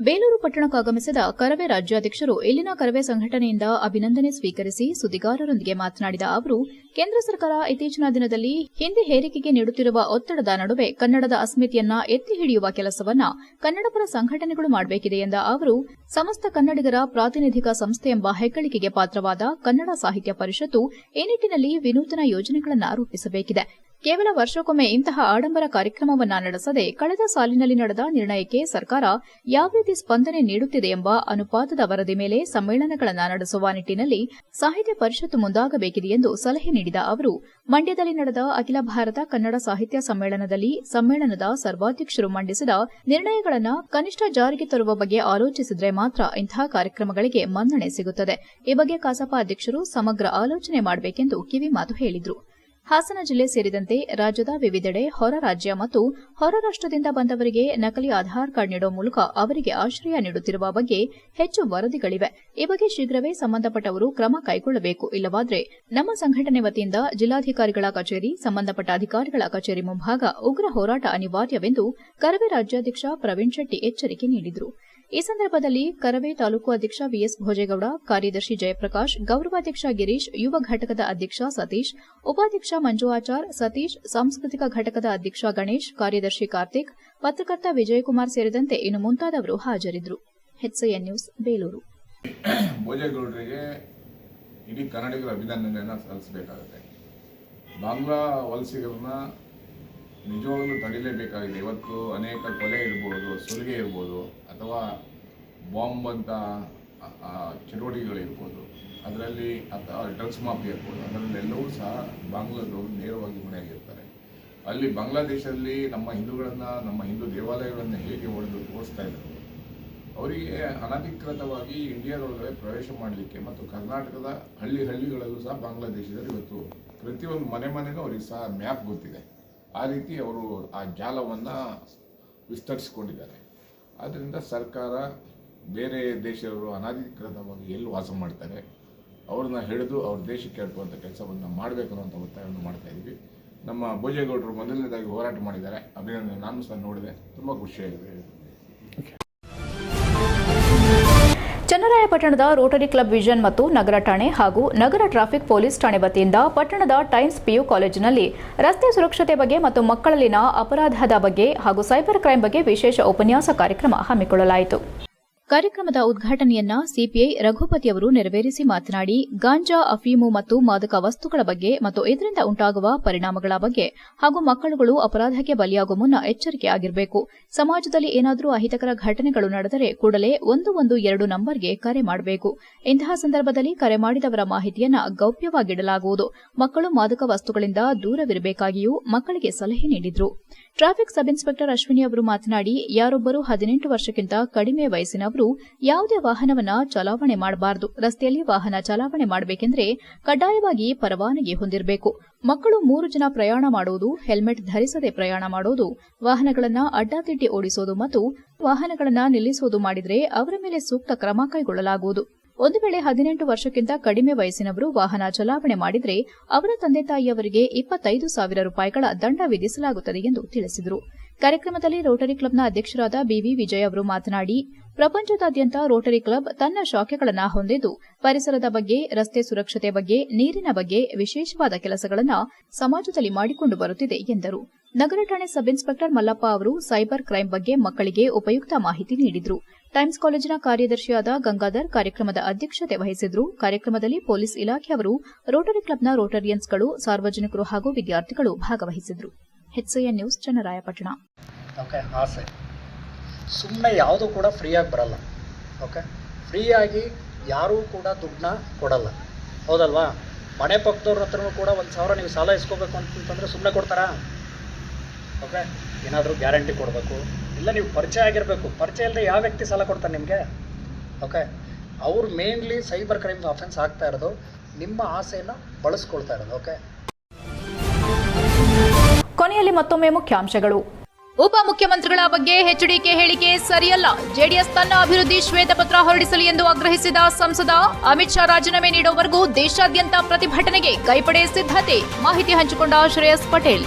ಬೇಲೂರು ಪಟ್ಟಣಕ್ಕಾಗಮಿಸಿದ ಕರವೇ ರಾಜ್ಯಾಧ್ಯಕ್ಷರು ಇಲ್ಲಿನ ಕರವೇ ಸಂಘಟನೆಯಿಂದ ಅಭಿನಂದನೆ ಸ್ವೀಕರಿಸಿ ಸುದ್ದಿಗಾರರೊಂದಿಗೆ ಮಾತನಾಡಿದ ಅವರು, ಕೇಂದ್ರ ಸರ್ಕಾರ ಇತ್ತೀಚಿನ ದಿನದಲ್ಲಿ ಹಿಂದಿ ಹೇರಿಕೆಗೆ ನೀಡುತ್ತಿರುವ ಒತ್ತಡದ ನಡುವೆ ಕನ್ನಡದ ಅಸ್ಮಿತೆಯನ್ನ ಎತ್ತಿ ಹಿಡಿಯುವ ಕೆಲಸವನ್ನ ಕನ್ನಡಪರ ಸಂಘಟನೆಗಳು ಮಾಡಬೇಕಿದೆ ಎಂದ ಅವರು, ಸಮಸ್ತ ಕನ್ನಡಿಗರ ಪ್ರಾತಿನಿಧಿಕ ಸಂಸ್ಥೆ ಎಂಬ ಹೆಗ್ಗಳಿಕೆಗೆ ಪಾತ್ರವಾದ ಕನ್ನಡ ಸಾಹಿತ್ಯ ಪರಿಷತ್ತು ಈ ನಿಟ್ಟಿನಲ್ಲಿ ವಿನೂತನ ಯೋಜನೆಗಳನ್ನು ರೂಪಿಸಬೇಕಿದೆ. ಕೇವಲ ವರ್ಷಕ್ಕೊಮ್ಮೆ ಇಂತಹ ಆಡಂಬರ ಕಾರ್ಯಕ್ರಮವನ್ನ ನಡೆಸದೆ ಕಳೆದ ಸಾಲಿನಲ್ಲಿ ನಡೆದ ನಿರ್ಣಯಕ್ಕೆ ಸರ್ಕಾರ ಯಾವ ರೀತಿ ಸ್ಪಂದನೆ ನೀಡುತ್ತಿದೆ ಎಂಬ ಅನುಪಾತದ ವರದಿ ಮೇಲೆ ಸಮ್ಮೇಳನಗಳನ್ನು ನಡೆಸುವ ನಿಟ್ಟಿನಲ್ಲಿ ಸಾಹಿತ್ಯ ಪರಿಷತ್ತು ಮುಂದಾಗಬೇಕಿದೆ ಎಂದು ಸಲಹೆ ನೀಡಿದ ಅವರು, ಮಂಡ್ಯದಲ್ಲಿ ನಡೆದ ಅಖಿಲ ಭಾರತ ಕನ್ನಡ ಸಾಹಿತ್ಯ ಸಮ್ಮೇಳನದಲ್ಲಿ ಸಮ್ಮೇಳನದ ಸರ್ವಾಧ್ಯಕ್ಷರು ಮಂಡಿಸಿದ ನಿರ್ಣಯಗಳನ್ನು ಕನಿಷ್ಠ ಜಾರಿಗೆ ತರುವ ಬಗ್ಗೆ ಆಲೋಚಿಸಿದರೆ ಮಾತ್ರ ಇಂತಹ ಕಾರ್ಯಕ್ರಮಗಳಿಗೆ ಮನ್ನಣೆ ಸಿಗುತ್ತದೆ. ಈ ಬಗ್ಗೆ ಕಸಾಪ ಅಧ್ಯಕ್ಷರು ಸಮಗ್ರ ಆಲೋಚನೆ ಮಾಡಬೇಕೆಂದು ಕಿವಿಮಾತು ಹೇಳಿದರು. ಹಾಸನ ಜಿಲ್ಲೆ ಸೇರಿದಂತೆ ರಾಜ್ಯದ ವಿವಿಧೆಡೆ ಹೊರ ರಾಜ್ಯ ಮತ್ತು ಹೊರ ರಾಷ್ಟ್ರದಿಂದ ಬಂದವರಿಗೆ ನಕಲಿ ಆಧಾರ್ ಕಾರ್ಡ್ ನೀಡುವ ಮೂಲಕ ಅವರಿಗೆ ಆಶ್ರಯ ನೀಡುತ್ತಿರುವ ಬಗ್ಗೆ ಹೆಚ್ಚು ವರದಿಗಳಿವೆ. ಈ ಬಗ್ಗೆ ಶೀಘ್ರವೇ ಸಂಬಂಧಪಟ್ಟವರು ಕ್ರಮ ಕೈಗೊಳ್ಳಬೇಕು. ಇಲ್ಲವಾದರೆ ನಮ್ಮ ಸಂಘಟನೆ ವತಿಯಿಂದ ಜಿಲ್ಲಾಧಿಕಾರಿಗಳ ಕಚೇರಿ, ಸಂಬಂಧಪಟ್ಟ ಅಧಿಕಾರಿಗಳ ಕಚೇರಿ ಮುಂಭಾಗ ಉಗ್ರ ಹೋರಾಟ ಅನಿವಾರ್ಯವೆಂದು ಕರವೇ ರಾಜ್ಯಾಧ್ಯಕ್ಷ ಪ್ರವೀಣ್ ಶೆಟ್ಟಿ ಎಚ್ಚರಿಕೆ ನೀಡಿದರು. ಈ ಸಂದರ್ಭದಲ್ಲಿ ಕರವೇ ತಾಲೂಕು ಅಧ್ಯಕ್ಷ ವಿಎಸ್ ಭೋಜೇಗೌಡ, ಕಾರ್ಯದರ್ಶಿ ಜಯಪ್ರಕಾಶ್, ಗೌರವಾಧ್ಯಕ್ಷ ಗಿರೀಶ್, ಯುವ ಘಟಕದ ಅಧ್ಯಕ್ಷ ಸತೀಶ್, ಉಪಾಧ್ಯಕ್ಷ ಮಂಜು ಆಚಾರ್, ಸತೀಶ್, ಸಾಂಸ್ಕೃತಿಕ ಘಟಕದ ಅಧ್ಯಕ್ಷ ಗಣೇಶ್, ಕಾರ್ಯದರ್ಶಿ ಕಾರ್ತಿಕ್, ಪತ್ರಕರ್ತ ವಿಜಯಕುಮಾರ್ ಸೇರಿದಂತೆ ಇನ್ನು ಮುಂತಾದವರು ಹಾಜರಿದ್ದರು. HCN news, Belur. ಭೋಜೇಗೌಡರಿಗೆ ಇಡೀ ಕನ್ನಡಿಗರ ಅಭಿನಂದನೆಯನ್ನು ಸಲ್ಲಿಸಬೇಕಾಗುತ್ತೆ. ಬಾಂಗ್ಲಾ ವಲಸಿಗರನ್ನ ನಿಜವಾಗಲೂ ತಡಿಲೇಬೇಕಾಗಿದೆ. ಇವತ್ತು ಅನೇಕ ಕೊಲೆ ಇರ್ಬೋದು, ಸುಲಿಗೆ ಇರ್ಬೋದು, ಅಥವಾ ಬಾಂಬ್ ಅಂತ ಚಟುವಟಿಕೆಗಳಿರ್ಬೋದು, ಅದರಲ್ಲಿ ಅಥವಾ ಡ್ರಗ್ಸ್ ಮಾಫಿಯಾ ಇರ್ಬೋದು, ಅದರಲ್ಲೆಲ್ಲವೂ ಸಹ ಬಾಂಗ್ಲಾದವರು ನೇರವಾಗಿ ಹೊಣೆಯಾಗಿರ್ತಾರೆ. ಅಲ್ಲಿ ಬಾಂಗ್ಲಾದೇಶದಲ್ಲಿ ನಮ್ಮ ಹಿಂದೂಗಳನ್ನು, ನಮ್ಮ ಹಿಂದೂ ದೇವಾಲಯಗಳನ್ನು ಹೇಗೆ ಓಡಿಸ್ತಾ ಇದ್ರು, ಅವರಿಗೆ ಅನಧಿಕೃತವಾಗಿ ಇಂಡಿಯಾದೊಳಗಡೆ ಪ್ರವೇಶ ಮಾಡಲಿಕ್ಕೆ ಮತ್ತು ಕರ್ನಾಟಕದ ಹಳ್ಳಿಗಳಲ್ಲೂ ಸಹ ಬಾಂಗ್ಲಾದೇಶದಲ್ಲಿ ಇವತ್ತು ಪ್ರತಿಯೊಂದು ಮನೆಗೂ ಅವರಿಗೆ ಸಹ ಮ್ಯಾಪ್ ಗೊತ್ತಿದೆ. ಆ ರೀತಿ ಅವರು ಆ ಜಾಲವನ್ನು ವಿಸ್ತರಿಸಿಕೊಂಡಿದ್ದಾರೆ. ಆದ್ದರಿಂದ ಸರ್ಕಾರ ಬೇರೆ ದೇಶದವರು ಅನಧಿಕೃತವಾಗಿ ಎಲ್ಲಿ ವಾಸ ಮಾಡ್ತಾರೆ ಅವ್ರನ್ನ ಹಿಡಿದು ಅವ್ರ ದೇಶಕ್ಕೆ ಹೇಳ್ಕುವಂಥ ಕೆಲಸವನ್ನು ಮಾಡಬೇಕು ಅನ್ನೋಂಥ ಒತ್ತಾಯವನ್ನು ಮಾಡ್ತಾ ಇದ್ದೀವಿ. ನಮ್ಮ ಭೋಜೇಗೌಡರು ಮೊದಲನೇದಾಗಿ ಹೋರಾಟ ಮಾಡಿದ್ದಾರೆ, ಅಭಿನಂದನೆ. ನಾನು ಸಹ ನೋಡಿದೆ, ತುಂಬ ಖುಷಿಯಾಗಿದೆ. ಚನ್ನರಾಯಪಟ್ಟಣದ ರೋಟರಿ ಕ್ಲಬ್ ವಿಷನ್ ಮತ್ತು ನಗರ ಠಾಣೆ ಹಾಗೂ ನಗರ ಟ್ರಾಫಿಕ್ ಪೊಲೀಸ್ ಠಾಣೆ ವತಿಯಿಂದ ಪಟ್ಟಣದ ಟೈಮ್ಸ್ ಪಿಯು ಕಾಲೇಜಿನಲ್ಲಿ ರಸ್ತೆ ಸುರಕ್ಷತೆ ಬಗ್ಗೆ ಮತ್ತು ಮಕ್ಕಳಲ್ಲಿನ ಅಪರಾಧದ ಬಗ್ಗೆ ಹಾಗೂ ಸೈಬರ್ ಕ್ರೈಂ ಬಗ್ಗೆ ವಿಶೇಷ ಉಪನ್ಯಾಸ ಕಾರ್ಯಕ್ರಮ ಹಮ್ಮಿಕೊಳ್ಳಲಾಯಿತು. ಕಾರ್ಯಕ್ರಮದ ಉದ್ಘಾಟನೆಯನ್ನ ಸಿಪಿಐ ರಘುಪತಿ ಅವರು ನೆರವೇರಿಸಿ ಮಾತನಾಡಿ, ಗಾಂಜಾ, ಅಫೀಮು ಮತ್ತು ಮಾದಕ ವಸ್ತುಗಳ ಬಗ್ಗೆ ಮತ್ತು ಇದರಿಂದ ಉಂಟಾಗುವ ಪರಿಣಾಮಗಳ ಬಗ್ಗೆ ಹಾಗೂ ಮಕ್ಕಳುಗಳು ಅಪರಾಧಕ್ಕೆ ಬಲಿಯಾಗುವ ಮುನ್ನ ಎಚ್ಚರಿಕೆ ಆಗಿರಬೇಕು. ಸಮಾಜದಲ್ಲಿ ಏನಾದರೂ ಅಹಿತಕರ ಘಟನೆಗಳು ನಡೆದರೆ ಕೂಡಲೇ 112 ನಂಬರ್ಗೆ ಕರೆ ಮಾಡಬೇಕು. ಇಂತಹ ಸಂದರ್ಭದಲ್ಲಿ ಕರೆ ಮಾಡಿದವರ ಮಾಹಿತಿಯನ್ನ ಗೌಪ್ಯವಾಗಿಡಲಾಗುವುದು. ಮಕ್ಕಳು ಮಾದಕ ವಸ್ತುಗಳಿಂದ ದೂರವಿರಬೇಕಾಗಿಯೂ ಮಕ್ಕಳಿಗೆ ಸಲಹೆ ನೀಡಿದರು. ಟ್ರಾಫಿಕ್ ಸಬ್ ಇನ್ಸ್ಪೆಕ್ಟರ್ ಅಶ್ವಿನಿ ಅವರು ಮಾತನಾಡಿ, ಯಾರೊಬ್ಬರು 18 ವರ್ಷಕ್ಕಿಂತ ಕಡಿಮೆ ವಯಸ್ಸಿನವರು ಯಾವುದೇ ವಾಹನವನ್ನ ಚಲಾವಣೆ ಮಾಡಬಾರದು. ರಸ್ತೆಯಲ್ಲಿ ವಾಹನ ಚಲಾವಣೆ ಮಾಡಬೇಕೆಂದರೆ ಕಡ್ಡಾಯವಾಗಿ ಪರವಾನಗಿ ಹೊಂದಿರಬೇಕು. ಮಕ್ಕಳು 3 ಜನ ಪ್ರಯಾಣ ಮಾಡುವುದು, ಹೆಲ್ಮೆಟ್ ಧರಿಸದೆ ಪ್ರಯಾಣ ಮಾಡುವುದು, ವಾಹನಗಳನ್ನು ಅಡ್ಡಾದಿಡ್ಡಿ ಓಡಿಸುವುದು ಮತ್ತು ವಾಹನಗಳನ್ನು ನಿಲ್ಲಿಸುವುದು ಮಾಡಿದರೆ ಅವರ ಮೇಲೆ ಸೂಕ್ತ ಕ್ರಮ ಕೈಗೊಳ್ಳಲಾಗುವುದು. ಒಂದು ವೇಳೆ 18 ವರ್ಷಕ್ಕಿಂತ ಕಡಿಮೆ ವಯಸ್ಸಿನವರು ವಾಹನ ಚಲಾವಣೆ ಮಾಡಿದರೆ ಅವರ ತಂದೆ ತಾಯಿಯವರಿಗೆ 25,000 ರೂಪಾಯಿಗಳ ದಂಡ ವಿಧಿಸಲಾಗುತ್ತದೆ ಎಂದು ತಿಳಿಸಿದರು. ಕಾರ್ಯಕ್ರಮದಲ್ಲಿ ರೋಟರಿ ಕ್ಲಬ್ನ ಅಧ್ಯಕ್ಷರಾದ ಬಿವಿ ವಿಜಯ್ ಅವರು ಮಾತನಾಡಿ, ಪ್ರಪಂಚದಾದ್ಯಂತ ರೋಟರಿ ಕ್ಲಬ್ ತನ್ನ ಶಾಖೆಗಳನ್ನು ಹೊಂದಿದ್ದು ಪರಿಸರದ ಬಗ್ಗೆ, ರಸ್ತೆ ಸುರಕ್ಷತೆ ಬಗ್ಗೆ, ನೀರಿನ ಬಗ್ಗೆ ವಿಶೇಷವಾದ ಕೆಲಸಗಳನ್ನು ಸಮಾಜದಲ್ಲಿ ಮಾಡಿಕೊಂಡು ಬರುತ್ತಿದೆ ಎಂದರು. ನಗರ ಠಾಣೆ ಸಬ್ ಇನ್ಸ್ಪೆಕ್ಟರ್ ಮಲ್ಲಪ್ಪ ಅವರು ಸೈಬರ್ ಕ್ರೈಂ ಬಗ್ಗೆ ಮಕ್ಕಳಿಗೆ ಉಪಯುಕ್ತ ಮಾಹಿತಿ ನೀಡಿದರು. ಟೈಮ್ಸ್ ಕಾಲೇಜಿನ ಕಾರ್ಯದರ್ಶಿಯಾದ ಗಂಗಾಧರ್ ಕಾರ್ಯಕ್ರಮದ ಅಧ್ಯಕ್ಷತೆ ವಹಿಸಿದ್ರು. ಕಾರ್ಯಕ್ರಮದಲ್ಲಿ ಪೊಲೀಸ್ ಇಲಾಖೆಯವರು, ರೋಟರಿ ಕ್ಲಬ್ನ ರೋಟರಿಯನ್ಸ್ಗಳು, ಸಾರ್ವಜನಿಕರು ಹಾಗೂ ವಿದ್ಯಾರ್ಥಿಗಳು ಭಾಗವಹಿಸಿದ್ರು. HCN news, Channarayapatna. ಆಸೆ ಸುಮ್ಮನೆ ಯಾವುದು ಕೂಡ ಫ್ರೀಯಾಗಿ ಬರಲ್ಲ. ಫ್ರೀಯಾಗಿ ಯಾರೂ ಕೂಡ ದುಡ್ಡನ್ನ ಕೊಡಲ್ಲ, ಹೌದಲ್ವಾ? ಮನೆ ಪಕ್ಕದವ್ರ ಹತ್ರನೂ ಕೂಡ 1,000 ನೀವು ಸಾಲ ಇಸ್ಕೋಬೇಕು ಅಂತಂದರೆ ಸುಮ್ಮನೆ ಕೊಡ್ತಾರಾ? ಏನಾದರೂ ಗ್ಯಾರಂಟಿ ಕೊಡಬೇಕು, ಇಲ್ಲ ನೀವು ಪರಿಚಯ ಆಗಿರಬೇಕು. ಪರಿಚಯ ಇಲ್ಲದೆ ಯಾವ ವ್ಯಕ್ತಿ ಸಾಲ ಕೊಡ್ತಾರೆ ನಿಮಗೆ? ಅವ್ರು ಮೇನ್ಲಿ ಸೈಬರ್ ಕ್ರೈಮ್ ಅಫೆನ್ಸ್ ಆಗ್ತಾ ಇರೋದು ನಿಮ್ಮ ಆಸೆಯನ್ನು ಬಳಸ್ಕೊಳ್ತಾ ಇರೋದು. ಕೊನೆಯಲ್ಲಿ ಮತ್ತೊಮ್ಮೆ ಮುಖ್ಯಾಂಶಗಳು. ಉಪಮುಖ್ಯಮಂತ್ರಿಗಳ ಬಗ್ಗೆ ಎಚ್ಡಿಕೆ ಹೇಳಿಕೆ ಸರಿಯಲ್ಲ. ಜೆಡಿಎಸ್ ತನ್ನ ಅಭಿವೃದ್ಧಿ ಶ್ವೇತಪತ್ರ ಹೊರಡಿಸಲಿ ಎಂದು ಆಗ್ರಹಿಸಿದ ಸಂಸದ. ಅಮಿತ್ ಶಾ ರಾಜೀನಾಮೆ ನೀಡುವವರೆಗೂ ದೇಶಾದ್ಯಂತ ಪ್ರತಿಭಟನೆಗೆ ಕೈಪಡೆ ಸಿದ್ಧತೆ. ಮಾಹಿತಿ ಹಂಚಿಕೊಂಡ ಶ್ರೇಯಸ್ ಪಟೇಲ್.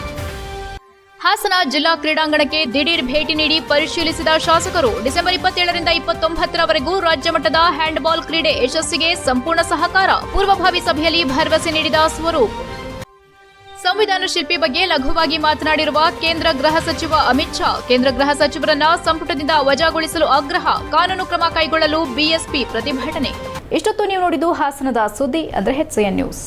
ಹಾಸನ ಜಿಲ್ಲಾ ಕ್ರೀಡಾಂಗಣಕ್ಕೆ ದಿಢೀರ್ ಭೇಟಿ ನೀಡಿ ಪರಿಶೀಲಿಸಿದ ಶಾಸಕರು. ಡಿಸೆಂಬರ್ 27ರಿಂದ 29ರವರೆಗೂ ರಾಜ್ಯಮಟ್ಟದ ಹ್ಯಾಂಡ್ಬಾಲ್ ಕ್ರೀಡೆ ಯಶಸ್ಸಿಗೆ ಸಂಪೂರ್ಣ ಸಹಕಾರ. ಪೂರ್ವಭಾವಿ ಸಭೆಯಲ್ಲಿ ಭರವಸೆ ನೀಡಿದ ಸ್ವರೂಪ್. ಸಂವಿಧಾನ ಶಿಲ್ಪಿ ಬಗ್ಗೆ ಲಘುವಾಗಿ ಮಾತನಾಡಿರುವ ಕೇಂದ್ರ ಗೃಹ ಸಚಿವ ಅಮಿತ್ ಶಾ. ಕೇಂದ್ರ ಗೃಹ ಸಚಿವರನ್ನ ಸಂಪುಟದಿಂದ ವಜಾಗೊಳಿಸಲು ಆಗ್ರಹ. ಕಾನೂನು ಕ್ರಮ ಕೈಗೊಳ್ಳಲು ಬಿಎಸ್ಪಿ ಪ್ರತಿಭಟನೆ. ಇಷ್ಟೊತ್ತು ನೀವು ನೋಡಿದ್ದು ಹಾಸನದ ಸುದ್ದಿ, HCN ನ್ಯೂಸ್.